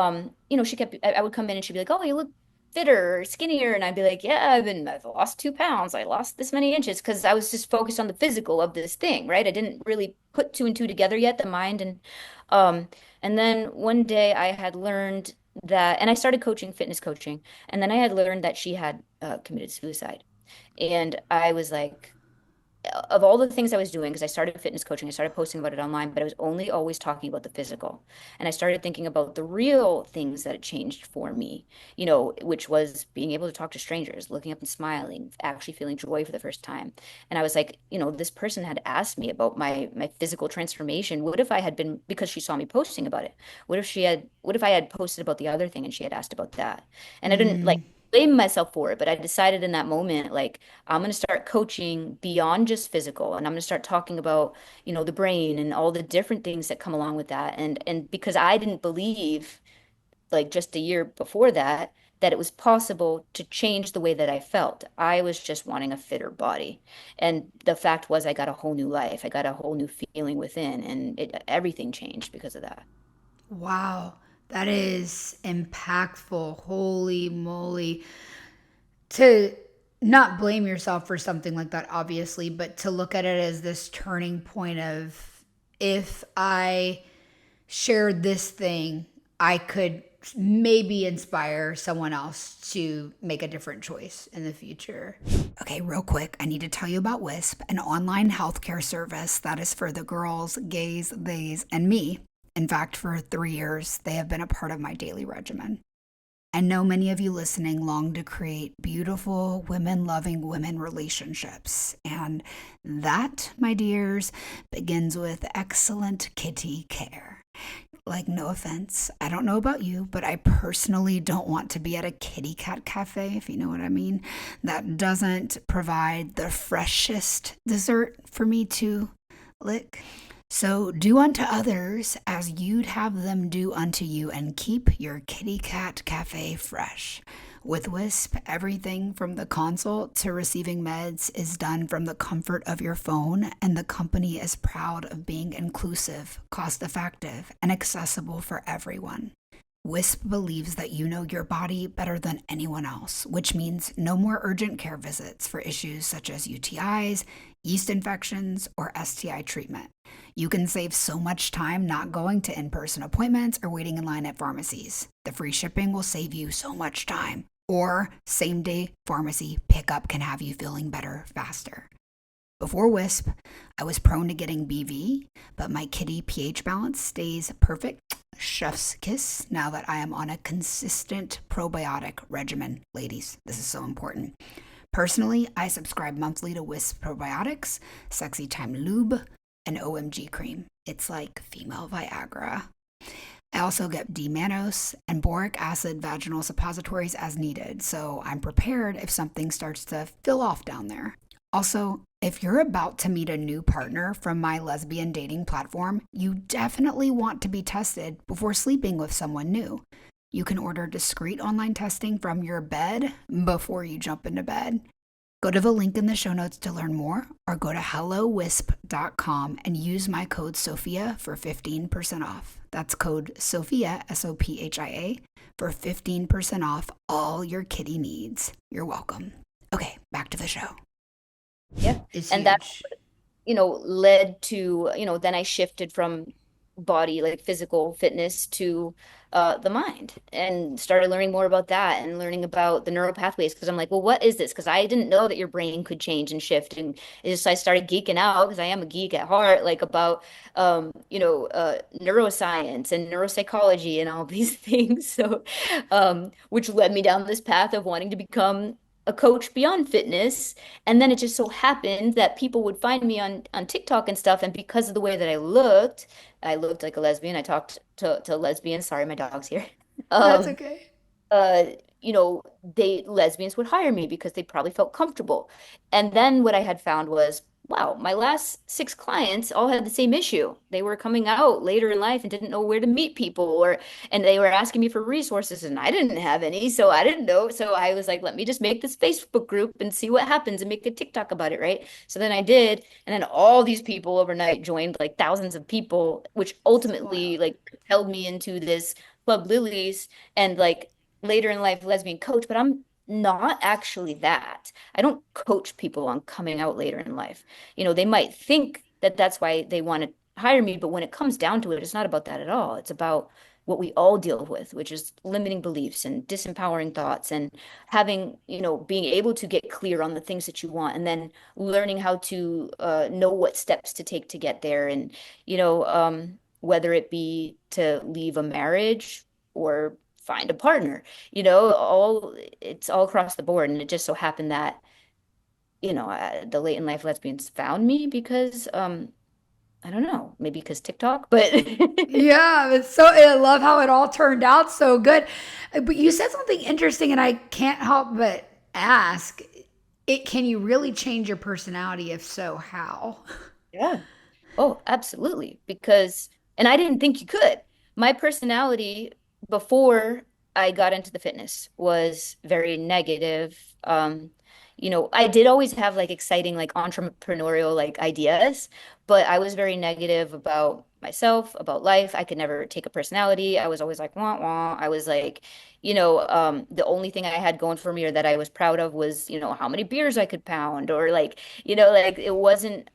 she kept. I would come in and she'd be like, "Oh, you look fitter or skinnier," and I'd be like, "Yeah, I've lost 2 pounds. I lost this many inches," because I was just focused on the physical of this thing, right? I didn't really put two and two together yet, the mind um, and then one day I had learned that, and I started coaching, fitness coaching, and then I had learned that she had committed suicide, and I was like, of all the things I was doing, because I started fitness coaching, I started posting about it online, but I was only always talking about the physical. And I started thinking about the real things that it changed for me, which was being able to talk to strangers, looking up and smiling, actually feeling joy for the first time. And I was like, this person had asked me about my physical transformation. What if I had been, because she saw me posting about it, what if I had posted about the other thing and she had asked about that? And I didn't like blame myself for it, but I decided in that moment, like, I'm going to start coaching beyond just physical, and I'm going to start talking about, the brain and all the different things that come along with that. And because I didn't believe, like just a year before that, that it was possible to change the way that I felt. I was just wanting a fitter body. And the fact was I got a whole new life. I got a whole new feeling within, and everything changed because of that. Wow. That is impactful. Holy moly. To not blame yourself for something like that, obviously, but to look at it as this turning point of, if I shared this thing, I could maybe inspire someone else to make a different choice in the future. Okay, real quick, I need to tell you about Wisp, an online healthcare service that is for the girls, gays, theys, and me. In fact, for 3 years, they have been a part of my daily regimen. I know many of you listening long to create beautiful, women-loving women relationships. And that, my dears, begins with excellent kitty care. Like, no offense, I don't know about you, but I personally don't want to be at a kitty cat cafe, if you know what I mean, that doesn't provide the freshest dessert for me to lick. So do unto others as you'd have them do unto you, and keep your kitty cat cafe fresh. With Wisp, everything from the consult to receiving meds is done from the comfort of your phone, and the company is proud of being inclusive, cost-effective, and accessible for everyone. Wisp believes that you know your body better than anyone else, which means no more urgent care visits for issues such as UTIs, yeast infections, or STI treatment. You can save so much time not going to in-person appointments or waiting in line at pharmacies. The free shipping will save you so much time. Or same-day pharmacy pickup can have you feeling better faster. Before Wisp, I was prone to getting BV, but my kitty pH balance stays perfect. Chef's kiss now that I am on a consistent probiotic regimen. Ladies, this is so important. Personally, I subscribe monthly to Wisp probiotics, Sexy Time Lube, and OMG cream. It's like female Viagra. I also get D-mannose and boric acid vaginal suppositories as needed, so I'm prepared if something starts to fill off down there. Also, if you're about to meet a new partner from my lesbian dating platform, you definitely want to be tested before sleeping with someone new. You can order discreet online testing from your bed before you jump into bed. Go to the link in the show notes to learn more or go to hellowisp.com and use my code SOPHIA for 15% off. That's code SOPHIA, SOPHIA, for 15% off all your kitty needs. You're welcome. Okay, back to the show. Yeah. It's And that, huge. led to, then I shifted from body, like physical fitness, to the mind, and started learning more about that and learning about the neural pathways. Because I'm like, well, what is this? Because I didn't know that your brain could change and shift. And I started geeking out, because I am a geek at heart, like about, neuroscience and neuropsychology and all these things. So, which led me down this path of wanting to become a coach beyond fitness. And then it just so happened that people would find me on TikTok and stuff. And because of the way that I looked like a lesbian. I talked to lesbians. Sorry, my dog's here. That's Um, okay. uh, they lesbians would hire me because they probably felt comfortable. And then what I had found was, wow, my last six clients all had the same issue. They were coming out later in life and didn't know where to meet people, and they were asking me for resources, and I didn't have any, so I didn't know. So I was like, let me just make this Facebook group and see what happens and make a TikTok about it, right? So then I did, and then all these people overnight joined, like thousands of people, which So ultimately wild. like propelled me into this Club Lilies, and like later in life lesbian coach, but I'm not actually that. I don't coach people on coming out later in life. They might think that that's why they want to hire me, but when it comes down to it, it's not about that at all. It's about what we all deal with, which is limiting beliefs and disempowering thoughts, and having, being able to get clear on the things that you want, and then learning how to know what steps to take to get there. And, whether it be to leave a marriage or find a partner, it's all across the board. And it just so happened that, the late in life lesbians found me because, I don't know, maybe because TikTok, but Yeah, I love how it all turned out so good. But you said something interesting and I can't help but ask, can you really change your personality? If so, how? yeah. Oh, absolutely. Because, and I didn't think you could. My personality before I got into the fitness was very negative. I did always have like exciting, like entrepreneurial, like ideas, but I was very negative about myself, about life. I could never take a personality. I was always like, wah, wah. I was like, the only thing I had going for me or that I was proud of was, how many beers I could pound, or like, like it wasn't,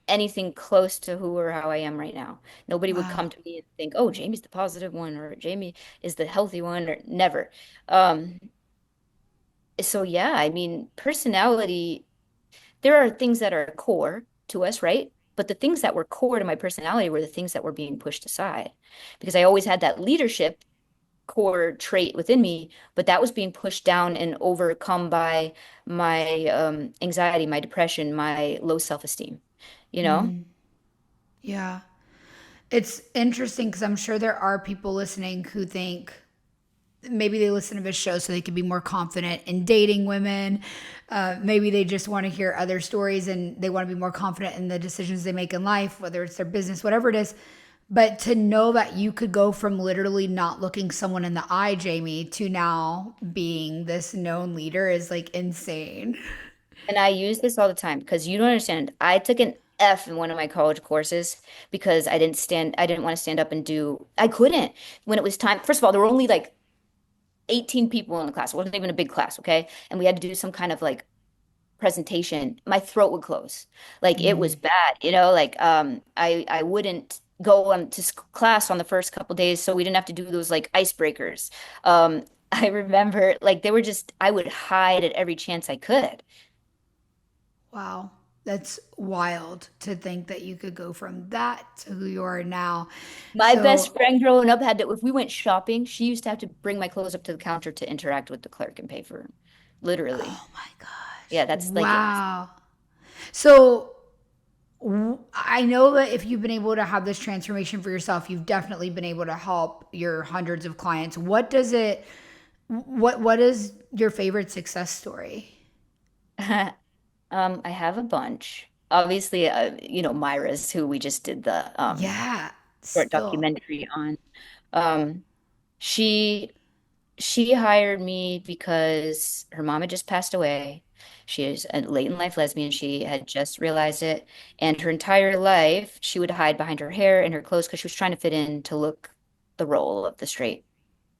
anything close to who or how I am right now. Nobody would Wow. come to me and think, "Oh, Jamie's the positive one," or "Jamie is the healthy one," or never. Um, so yeah, I mean, personality, there are things that are core to us, right? But the things that were core to my personality were the things that were being pushed aside, because I always had that leadership core trait within me, but that was being pushed down and overcome by my anxiety, my depression, my low self-esteem, you know? Yeah. It's interesting because I'm sure there are people listening who think maybe they listen to this show so they can be more confident in dating women. Maybe they just want to hear other stories and they want to be more confident in the decisions they make in life, whether it's their business, whatever it is. But to know that you could go from literally not looking someone in the eye, Jamie, to now being this known leader is like insane. And I use this all the time because you don't understand. I took an F in one of my college courses because I didn't want to stand up and I couldn't. When it was time, first of all, there were only like 18 people in the class. It wasn't even a big class, okay? And we had to do some kind of like presentation. My throat would close. Like it was bad, like I wouldn't go to class on the first couple days, so we didn't have to do those like icebreakers. I remember like they were just I would hide at every chance I could. Wow. That's wild to think that you could go from that to who you are now. My best So, friend growing up had to, if we went shopping, she used to have to bring my clothes up to the counter to interact with the clerk and pay for them. Literally. oh my gosh. Yeah, that's like it. Wow. So, I know that if you've been able to have this transformation for yourself, you've definitely been able to help your hundreds of clients. What is your favorite success story? I have a bunch. Obviously, Myra's who we just did the Yeah, short still. documentary on. Um, she She hired me because her mom had just passed away. She is a late in life lesbian. She had just realized it. And her entire life, she would hide behind her hair and her clothes because she was trying to fit in to look the role of the straight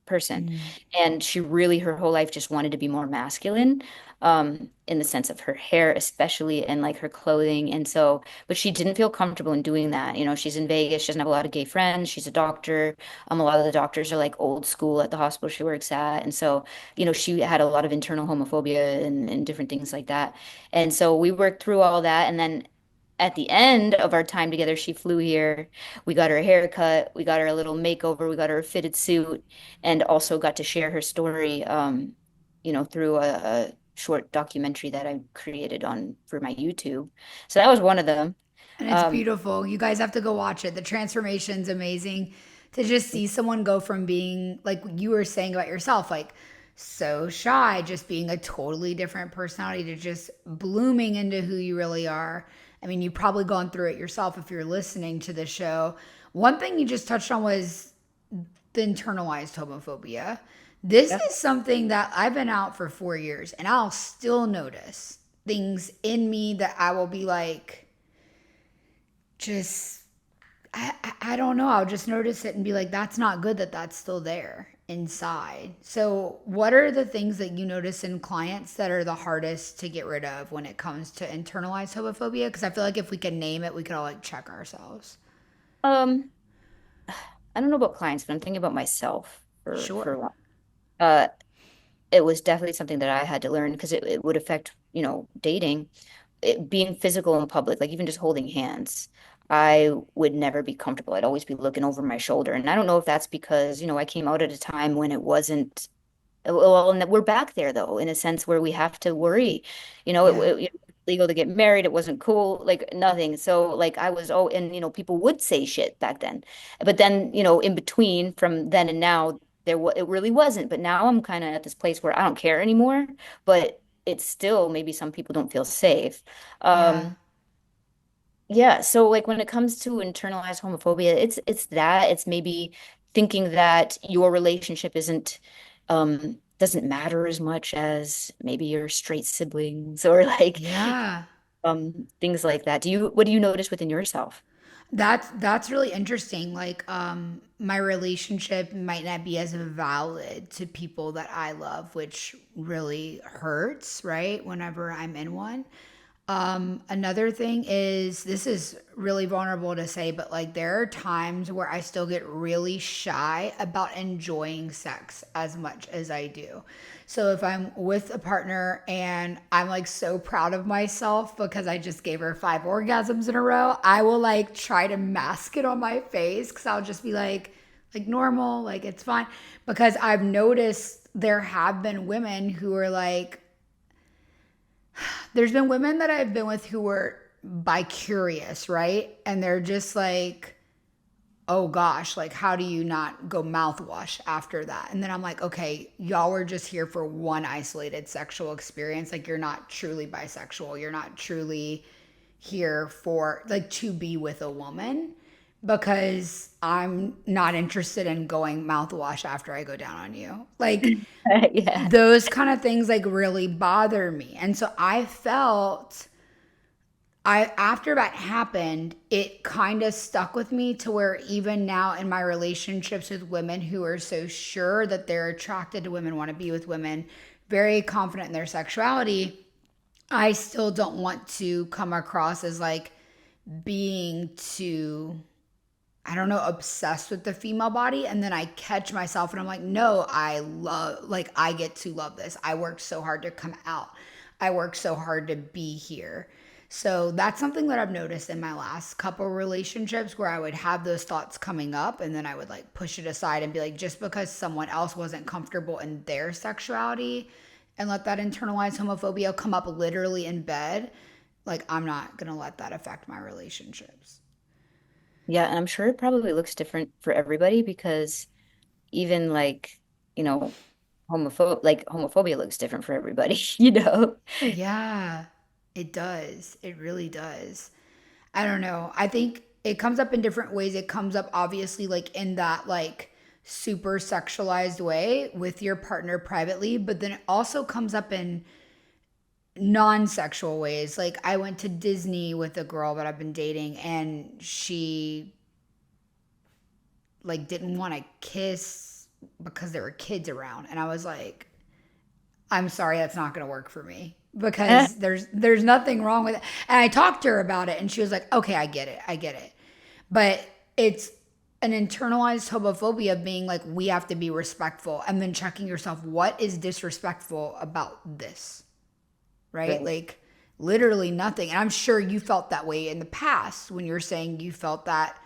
person. Mm. And she really, her whole life just wanted to be more masculine, in the sense of her hair, especially, and like her clothing. And so, but she didn't feel comfortable in doing that. You know, she's in Vegas, she doesn't have a lot of gay friends, she's a doctor. A lot of the doctors are like old school at the hospital she works at. And so, she had a lot of internal homophobia and different things like that. And so we worked through all that. And then at the end of our time together, she flew here. We got her a haircut. We got her a little makeover. We got her a fitted suit and also got to share her story, through a short documentary that I created on for my YouTube. So that was one of them. And it's Um, beautiful. You guys have to go watch it. The transformation's amazing to just see someone go from being, like you were saying about yourself, like so shy, just being a totally different personality to just blooming into who you really are. I mean, you've probably gone through it yourself if you're listening to the show. One thing you just touched on was the internalized homophobia. This yeah, is something that I've been out for 4 years and I'll still notice things in me that I will be like, just I don't know. I'll just notice it and be like, that's not good that that's still there inside. So, what are the things that you notice in clients that are the hardest to get rid of when it comes to internalized homophobia? Because I feel like if we could name it, we could all like check ourselves. um, I don't know about clients, but I'm thinking about myself for Sure. a while. Uh, it was definitely something that I had to learn because it would affect, dating. Being physical in public, like even just holding hands, I would never be comfortable. I'd always be looking over my shoulder. And I don't know if that's because, I came out at a time when it wasn't, well, and we're back there though, in a sense where we have to worry. Yeah. It was legal to get married. It wasn't cool, like nothing. So like I was, oh, and people would say shit back then. But then, in between from then and now, it really wasn't. But now I'm kind of at this place where I don't care anymore, but it's still maybe some people don't feel safe. Yeah. Um, yeah, so like when it comes to internalized homophobia, it's that it's maybe thinking that your relationship isn't doesn't matter as much as maybe your straight siblings or like Yeah. things like that. What do you notice within yourself? That's really interesting. Like my relationship might not be as valid to people that I love, which really hurts, right? Whenever I'm in one. Another thing is, this is really vulnerable to say, but like there are times where I still get really shy about enjoying sex as much as I do. So if I'm with a partner and I'm like so proud of myself because I just gave her 5 orgasms in a row, I will like try to mask it on my face because I'll just be like normal, like it's fine. Because I've noticed there have been women who are like, there's been women that I've been with who were bi curious, right? And they're just like, oh gosh, like how do you not go mouthwash after that? And then I'm like, okay, y'all were just here for one isolated sexual experience. Like you're not truly bisexual. You're not truly here for like to be with a woman because I'm not interested in going mouthwash after I go down on you. Like Yeah. those kind of things like really bother me. And so I felt I after that happened, it kind of stuck with me to where even now in my relationships with women who are so sure that they're attracted to women, want to be with women, very confident in their sexuality, I still don't want to come across as like being too, I don't know, obsessed with the female body. And then I catch myself and I'm like, no, I love, like, I get to love this. I worked so hard to come out. I worked so hard to be here. So that's something that I've noticed in my last couple relationships where I would have those thoughts coming up and then I would like push it aside and be like, just because someone else wasn't comfortable in their sexuality and let that internalized homophobia come up literally in bed, like, I'm not going to let that affect my relationships. Yeah, and I'm sure it probably looks different for everybody because even like, you know, homophobia looks different for everybody, you know? Yeah, it does. It really does. I don't know. I think it comes up in different ways. It comes up obviously like in that like super sexualized way with your partner privately, but then it also comes up in non-sexual ways. Like I went to Disney with a girl that I've been dating, and she like didn't want to kiss because there were kids around, and I was like, I'm sorry, that's not going to work for me because there's nothing wrong with it. And I talked to her about it, and she was like, okay, I get it. But it's an internalized homophobia of being like, we have to be respectful, and then checking yourself, what is disrespectful about this? Right? Right. Like literally nothing. And I'm sure you felt that way in the past when you're saying you felt that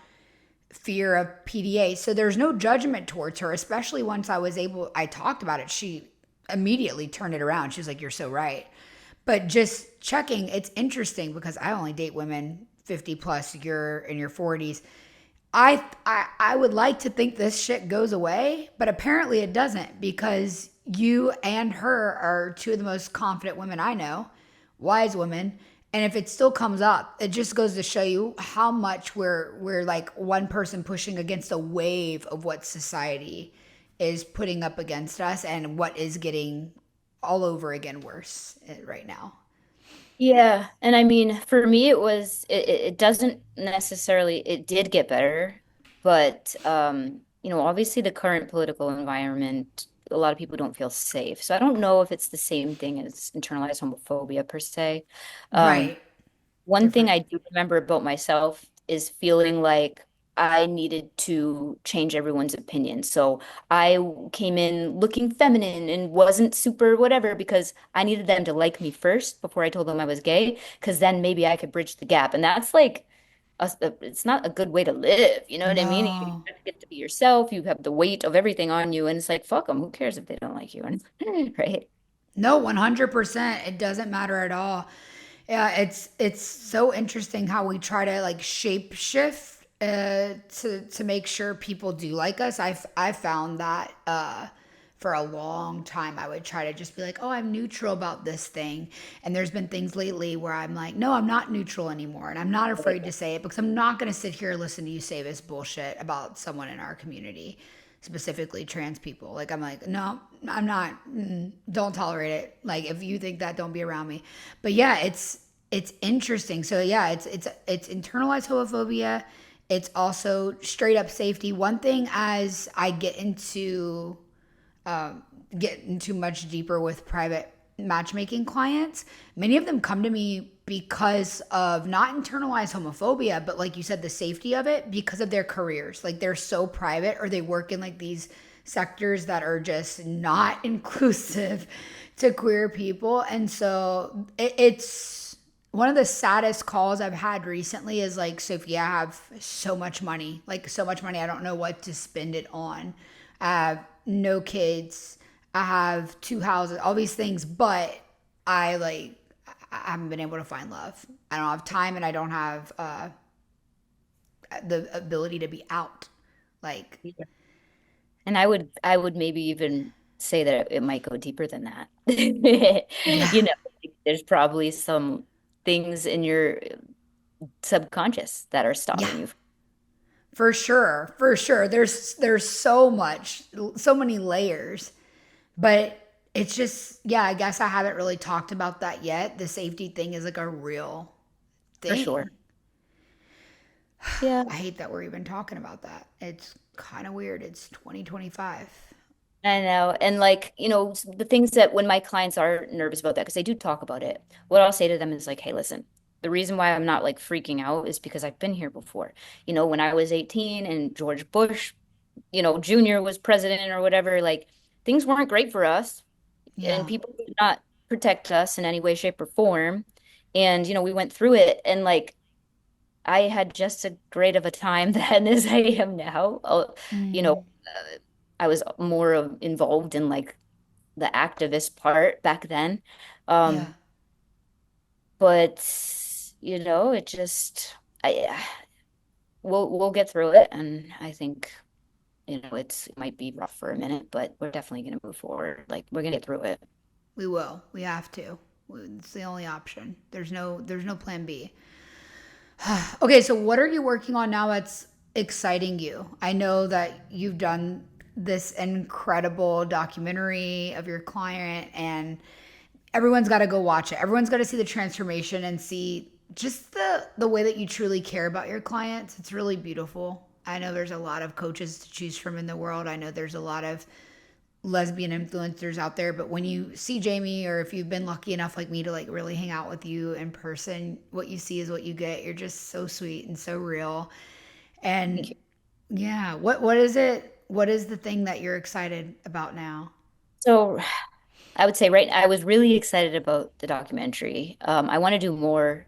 fear of PDA. So there's no judgment towards her, especially once I talked about it. She immediately turned it around. She was like, you're so right. But just checking, it's interesting because I only date women 50 plus, you're in your 40s. I would like to think this shit goes away, but apparently it doesn't because you and her are two of the most confident women I know, wise women. And if it still comes up, it just goes to show you how much we're like one person pushing against a wave of what society is putting up against us and what is getting all over again worse right now. Yeah, and I mean, for me, it doesn't necessarily it did get better, but obviously the current political environment, a lot of people don't feel safe. So I don't know if it's the same thing as internalized homophobia per se. Um, Right. One thing Different. I do remember about myself is feeling like I needed to change everyone's opinion. So I came in looking feminine and wasn't super whatever because I needed them to like me first before I told them I was gay, because then maybe I could bridge the gap. And that's like, it's not a good way to live. You know what I mean? You No. get to be yourself. You have the weight of everything on you. And it's like, fuck them. Who cares if they don't like you? Right? No, 100%. It doesn't matter at all. Yeah, it's so interesting how we try to like shape shift to make sure people do like us. I found that for a long time I would try to just be like, "Oh, I'm neutral about this thing." And there's been things lately where I'm like, "No, I'm not neutral anymore." And I'm not afraid to say it because I'm not going to sit here and listen to you say this bullshit about someone in our community, specifically trans people. Like I'm like, no, I'm not. Don't tolerate it. Like if you think that, don't be around me. But yeah, it's interesting. So yeah, it's internalized homophobia. It's also straight up safety. One thing as I get into much deeper with private matchmaking clients, many of them come to me because of not internalized homophobia, but like you said, the safety of it because of their careers. Like they're so private or they work in like these sectors that are just not inclusive to queer people. And so it's one of the saddest calls I've had recently is like, Sophia, I have so much money, like so much money. I don't know what to spend it on. I have no kids. I have two houses, all these things, but I like, I haven't been able to find love. I don't have time and I don't have the ability to be out. Like, Yeah. And I would maybe even say that it might go deeper than that. yeah, There's probably some things in your subconscious that are yeah, stopping you. for sure, for sure. There's so much, so many layers, but it's just yeah. I guess I haven't really talked about that yet. The safety thing is like a real For sure. thing. Yeah. I hate that we're even talking about that. It's kind of weird. It's 2025. I know. And like, the things that when my clients are nervous about that, because they do talk about it, what I'll say to them is like, hey, listen, the reason why I'm not like freaking out is because I've been here before. When I was 18 and George Bush, Jr. was president or whatever, like things weren't great for us and Yeah. people did not protect us in any way, shape, or form. And, we went through it and like I had just as great of a time then as I am now. Mm, I was more involved in like the activist part back then. yeah. Um, but it just I we'll get through it, and I think it might be rough for a minute, but we're definitely gonna move forward. Like we're gonna get through it. We will. We have to. It's the only option. There's no plan B. Okay, so what are you working on now that's exciting you? I know that you've done this incredible documentary of your client, and everyone's got to go watch it. Everyone's got to see the transformation and see just the way that you truly care about your clients. It's really beautiful. I know there's a lot of coaches to choose from in the world. I know there's a lot of lesbian influencers out there, but when you see Jaime, or if you've been lucky enough like me to like really hang out with you in person, what you see is what you get. You're just so sweet and so real. Thank And you. yeah, what is it? What is the thing that you're excited about now? So I would say, right, I was really excited about the documentary. I want to do more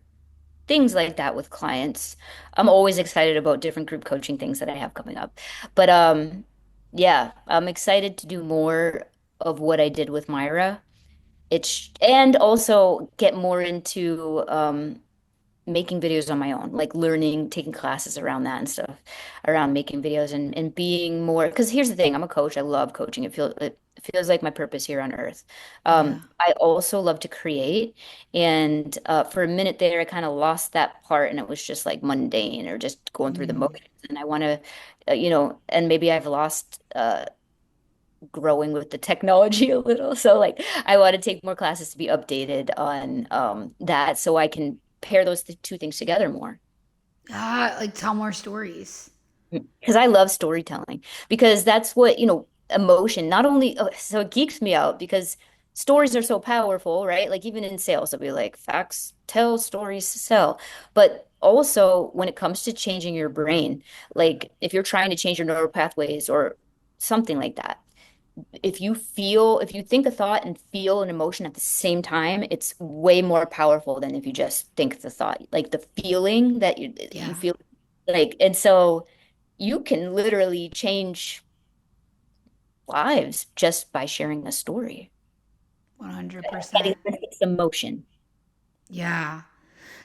things like that with clients. I'm always excited about different group coaching things that I have coming up. But yeah, I'm excited to do more of what I did with Myra. It's and also get more into making videos on my own, like learning, taking classes around that and stuff, around making videos and being more. Because here's the thing, I'm a coach. I love coaching. It feels like my purpose here on earth. Yeah. I also love to create, and for a minute there, I kind of lost that part, and it was just like mundane or just going through the Mm. motions. And I want to, and maybe I've lost. Growing with the technology a little. So like I want to take more classes to be updated on that so I can pair those two things together more. Ah, like tell more stories. Because I love storytelling because that's what, emotion, not only, so it geeks me out because stories are so powerful, right? Like even in sales, they'll be like facts tell, stories sell. But also when it comes to changing your brain, like if you're trying to change your neural pathways or something like that, if you think a thought and feel an emotion at the same time, it's way more powerful than if you just think the thought. Like the feeling that you Yeah, feel like, and so you can literally change lives just by sharing a story. Getting 100%. this emotion. Yeah.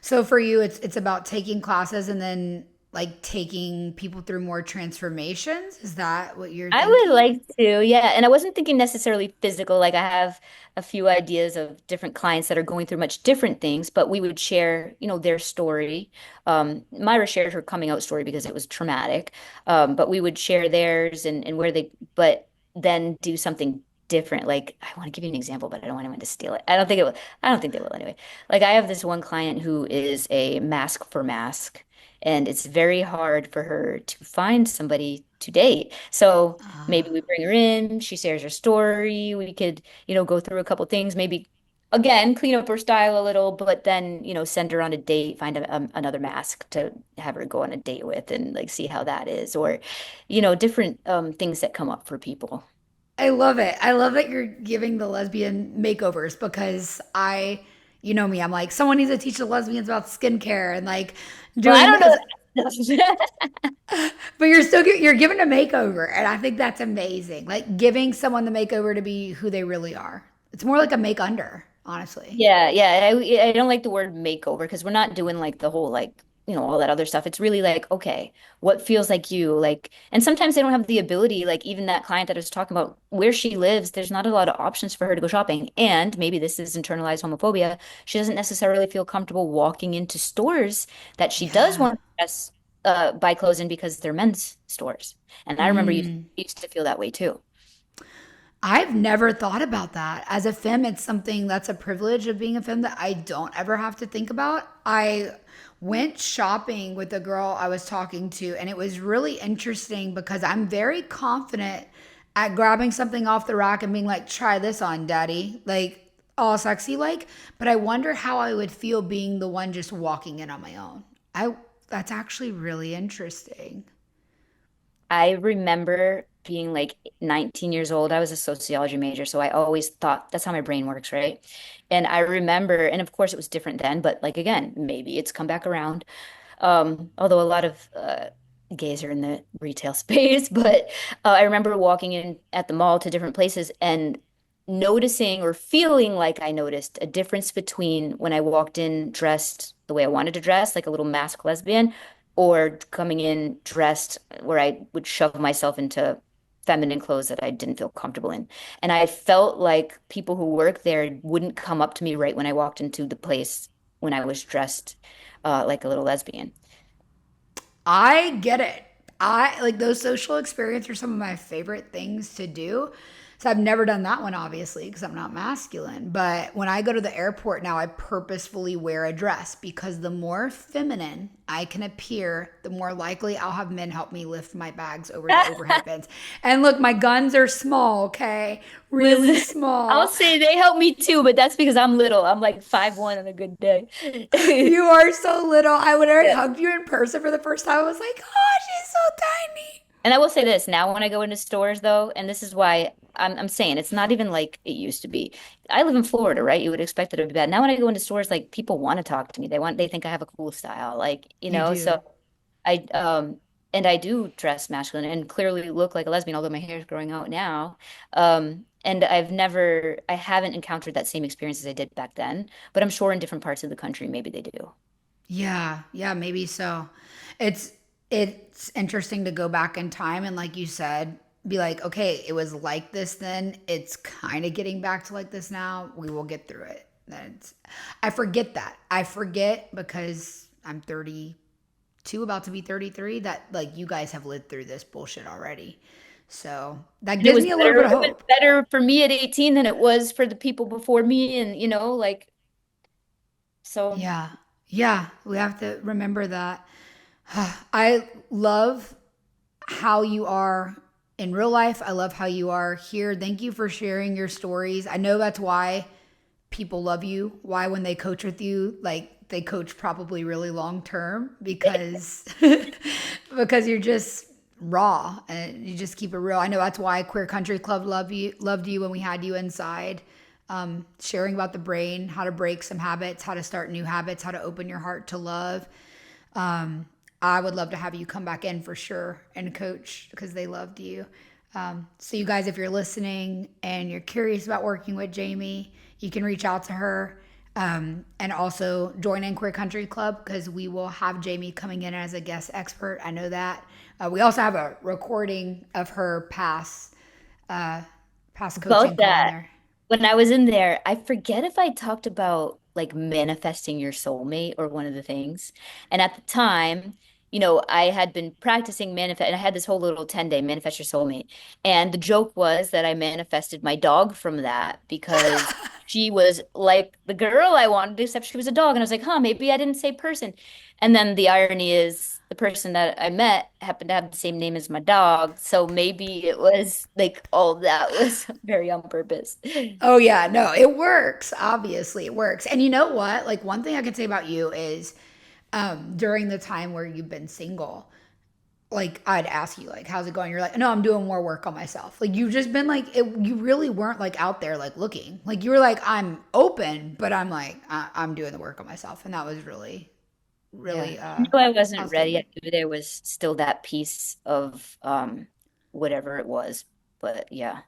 So for you, it's about taking classes and then like taking people through more transformations. Is that what you're I would thinking? like to, yeah. And I wasn't thinking necessarily physical. Like I have a few ideas of different clients that are going through much different things, but we would share, their story. Myra shared her coming out story because it was traumatic. But we would share theirs and where but then do something different. Like I want to give you an example, but I don't want anyone to steal it. I don't think they will anyway. Like I have this one client who is a mask for mask. And it's very hard for her to find somebody to date. So maybe we bring her in, she shares her story. We could, go through a couple things, maybe again, clean up her style a little, but then, send her on a date, find another mask to have her go on a date with and like see how that is, or, different things that come up for people. I love it. I love that you're giving the lesbian makeovers because you know me, I'm like, someone needs to teach the lesbians about skincare and like Well, I doing don't this. know. But you're giving a makeover, and I think that's amazing. Like giving someone the makeover to be who they really are. It's more like a make under, honestly. Yeah, yeah. I don't like the word makeover because we're not doing like the whole like, all that other stuff. It's really like, okay, what feels like you? Like, and sometimes they don't have the ability, like even that client that I was talking about, where she lives, there's not a lot of options for her to go shopping. And maybe this is internalized homophobia. She doesn't necessarily feel comfortable walking into stores that she does Yeah. want to dress, buy clothes in because they're men's stores. And I remember you used to feel that way too. I've never thought about that. As a femme, it's something that's a privilege of being a femme that I don't ever have to think about. I went shopping with a girl I was talking to, and it was really interesting because I'm very confident at grabbing something off the rack and being like, try this on, daddy. Like, all sexy like. But I wonder how I would feel being the one just walking in on my own. That's actually really interesting. I remember being like 19 years old. I was a sociology major, so I always thought that's how my brain works, right? And I remember, and of course it was different then, but like again, maybe it's come back around. Although a lot of gays are in the retail space, but I remember walking in at the mall to different places and noticing or feeling like I noticed a difference between when I walked in dressed the way I wanted to dress, like a little mask lesbian, or coming in dressed where I would shove myself into feminine clothes that I didn't feel comfortable in. And I felt like people who work there wouldn't come up to me right when I walked into the place when I was dressed like a little lesbian. I get it. I like those social experiences are some of my favorite things to do. So I've never done that one, obviously, because I'm not masculine. But when I go to the airport now, I purposefully wear a dress because the more feminine I can appear, the more likely I'll have men help me lift my bags over the overhead bins. And look, my guns are small, okay? Really Listen, I'll small. say they help me too, but that's because I'm little. I'm like 5'1" on a good day. You are so little. I would have Yeah. hugged you in person for the first time. I was like, oh, she's so tiny. And I will say this now when I go into stores though, and this is why I'm saying it's not even like it used to be. I live in Florida, right? You would expect it to be bad. Now when I go into stores, like people want to talk to me. They think I have a cool style. Like, You so do. I and I do dress masculine and clearly look like a lesbian, although my hair is growing out now. And I haven't encountered that same experience as I did back then, but I'm sure in different parts of the country maybe they do. Yeah, yeah, maybe so. It's it's interesting to go back in time and like you said, be like, okay, it was like this then. It's kind of getting back to like this now. We will get through it. That's I forget that. I forget because I'm 32, about to be 33, that like you guys have lived through this bullshit already. So that And it gives was me a little bit of it was hope. better for me at 18 than it was for the people before me. And, like, so Yeah. Yeah, we have to remember that. I love how you are in real life. I love how you are here. Thank you for sharing your stories. I know that's why people love you, why when they coach with you, like they coach probably really long term because because you're just raw and you just keep it real. I know that's why Queer Country Club loved you when we had you inside. Sharing about the brain, how to break some habits, how to start new habits, how to open your heart to love. I would love to have you come back in for sure and coach because they loved you. So, you guys, if you're listening and you're curious about working with Jamie, you can reach out to her and also join in Queer Country Club because we will have Jamie coming in as a guest expert. I know that. We also have a recording of her past coaching about call in that. there. When I was in there, I forget if I talked about like manifesting your soulmate or one of the things. And at the time, I had been practicing manifest, and I had this whole little 10-day manifest your soulmate. And the joke was that I manifested my dog from that because she was like the girl I wanted, except she was a dog. And I was like, huh, maybe I didn't say person. And then the irony is the person that I met happened to have the same name as my dog. So maybe it was like all that was very on purpose. Oh yeah, no, it works. Obviously, it works. And you know what? Like one thing I could say about you is during the time where you've been single, like I'd ask you like how's it going? You're like, "No, I'm doing more work on myself." Like you've just been like you really weren't like out there like looking. Like you were like, "I'm open, but I'm like I'm doing the work on myself." And that was really Yeah. really I knew I wasn't ready. I outstanding. knew there was still that piece of whatever it was. But yeah.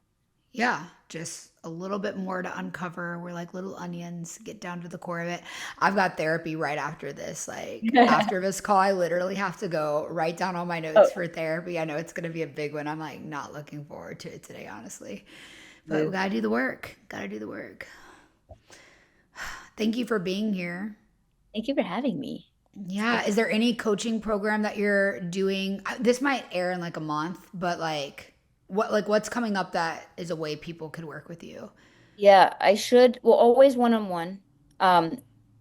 Yeah, just a little bit more to uncover. We're like little onions, get down to the core of it. I've got therapy right after this. Like after this call, I literally have to go write down all my Oh, notes for therapy. I know it's going to be a big one. I'm like not looking forward to it today, honestly. But we good. got to do the work. Got to do the work. Thank you for being here. Thank you for having me. It's Yeah. good. Is there any coaching program that you're doing? This might air in like a month, but what's coming up that is a way people could work with you? Yeah, I should. Well, always one-on-one. Um,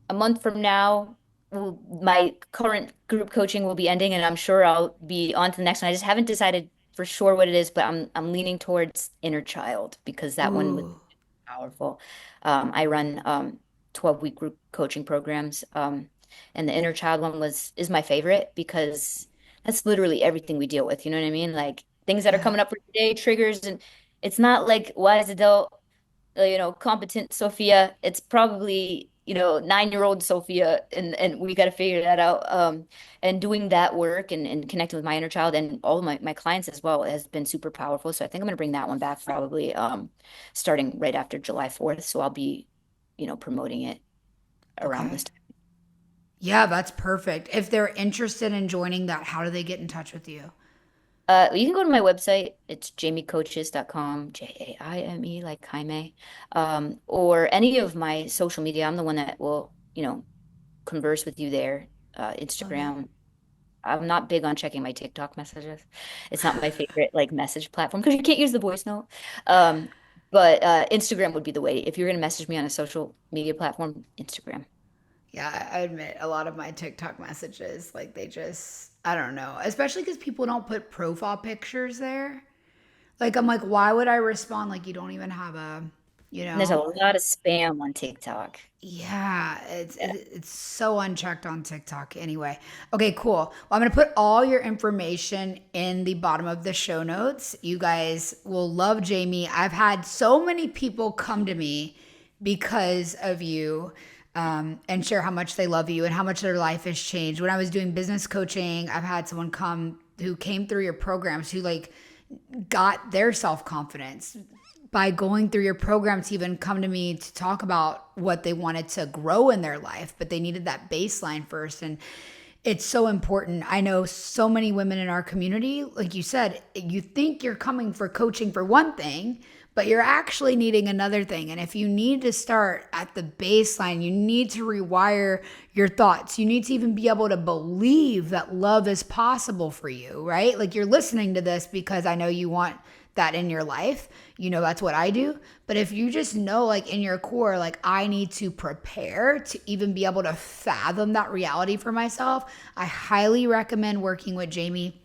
a month from now, my current group coaching will be ending, and I'm sure I'll be on to the next one. I just haven't decided for sure what it is, but I'm leaning towards inner child because that one was Ooh. powerful. I run 12-week group coaching programs, and the inner child one is my favorite because that's literally everything we deal with. You know what I mean? Like things that are Yeah. coming up for today, triggers, and it's not like wise adult competent Sophia. It's probably, 9-year-old Sophia, and we got to figure that out. And doing that work and connecting with my inner child and all of my clients as well has been super powerful. So I think I'm going to bring that one back probably starting right after July 4th. So I'll be, promoting it around Okay. this time. Yeah, that's perfect. If they're interested in joining that, how do they get in touch with you? You can go to my website. It's jamiecoaches.com, Jaime, like Jaime, or any of my social media. I'm the one that will, converse with you there. Love it. Instagram. I'm not big on checking my TikTok messages. It's not my favorite like message platform because you can't use the voice note. Um, but Instagram would be the way. If you're gonna message me on a social media platform, Instagram. Yeah, I admit a lot of my TikTok messages, like they just, I don't know, especially because people don't put profile pictures there. Like, I'm like, why would I respond? Like, you don't even have a, you And there's a know? lot of spam on TikTok. Yeah, Yeah. it's so unchecked on TikTok anyway. Okay, cool. Well, I'm gonna put all your information in the bottom of the show notes. You guys will love Jamie. I've had so many people come to me because of you, and share how much they love you and how much their life has changed. When I was doing business coaching, I've had someone come who came through your programs who like got their self confidence by going through your program to even come to me to talk about what they wanted to grow in their life, but they needed that baseline first. And it's so important. I know so many women in our community, like you said, you think you're coming for coaching for one thing, but you're actually needing another thing. And if you need to start at the baseline, you need to rewire your thoughts. You need to even be able to believe that love is possible for you, right? Like you're listening to this because I know you want that in your life. You know, that's what I do. But if you just know, like in your core, like I need to prepare to even be able to fathom that reality for myself, I highly recommend working with Jamie,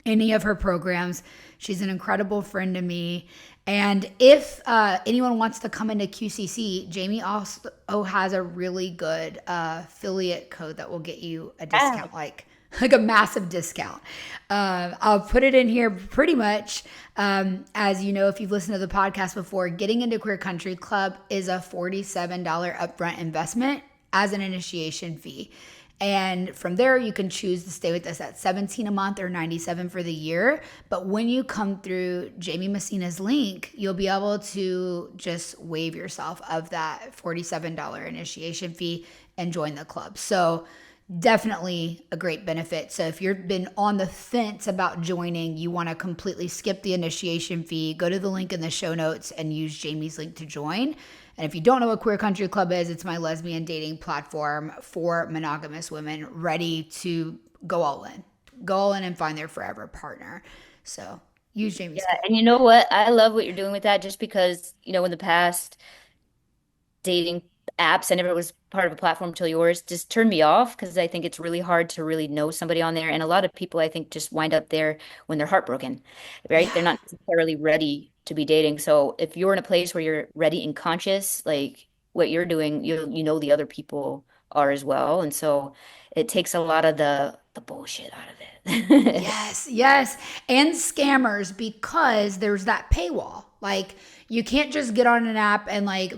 any of her programs. She's an incredible friend to me. And if anyone wants to come into QCC, Jamie also has a really good affiliate code that will get you a Ah, discount, like a massive discount. I'll put it in here pretty much. As you know, if you've listened to the podcast before, getting into Queer Country Club is a $47 upfront investment as an initiation fee. And from there, you can choose to stay with us at 17 a month or 97 for the year. But when you come through Jaime Messina's link, you'll be able to just waive yourself of that $47 initiation fee and join the club. So definitely a great benefit. So if you've been on the fence about joining, you want to completely skip the initiation fee, go to the link in the show notes and use Jamie's link to join. And if you don't know what Queer Country Club is, it's my lesbian dating platform for monogamous women ready to go all in. Go all in and find their forever partner. So use yeah, Jamie's code. and you know what? I love what you're doing with that just because, in the past, dating apps, I never was part of a platform till yours, just turned me off because I think it's really hard to really know somebody on there. And a lot of people, I think, just wind up there when they're heartbroken, right? They're Yeah. not necessarily ready to be dating. So if you're in a place where you're ready and conscious, like what you're doing, you know the other people are as well. And so it takes a lot of the bullshit out of it. Yes, yes. And scammers because there's that paywall. Like you can't just get on an app and like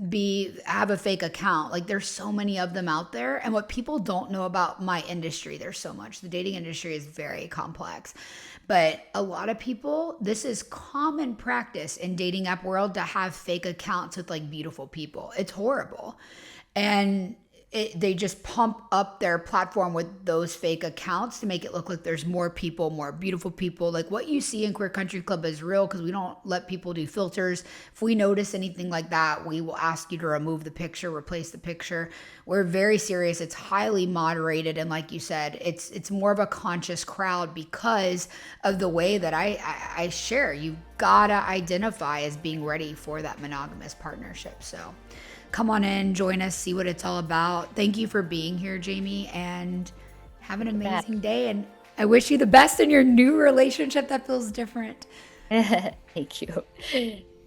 be have a fake account. Like there's so many of them out there. And what people don't know about my industry, there's so much. The dating industry is very complex. But a lot of people, this is common practice in dating app world to have fake accounts with like beautiful people. It's horrible. And they just pump up their platform with those fake accounts to make it look like there's more people, more beautiful people. Like what you see in Queer Country Club is real because we don't let people do filters. If we notice anything like that, we will ask you to remove the picture, replace the picture. We're very serious. It's highly moderated, and like you said, it's more of a conscious crowd because of the way that I share. You gotta identify as being ready for that monogamous partnership. So come on in, join us, see what it's all about. Thank you for being here, Jamie, and have an Back. amazing day. And I wish you the best in your new relationship that feels different. Thank you.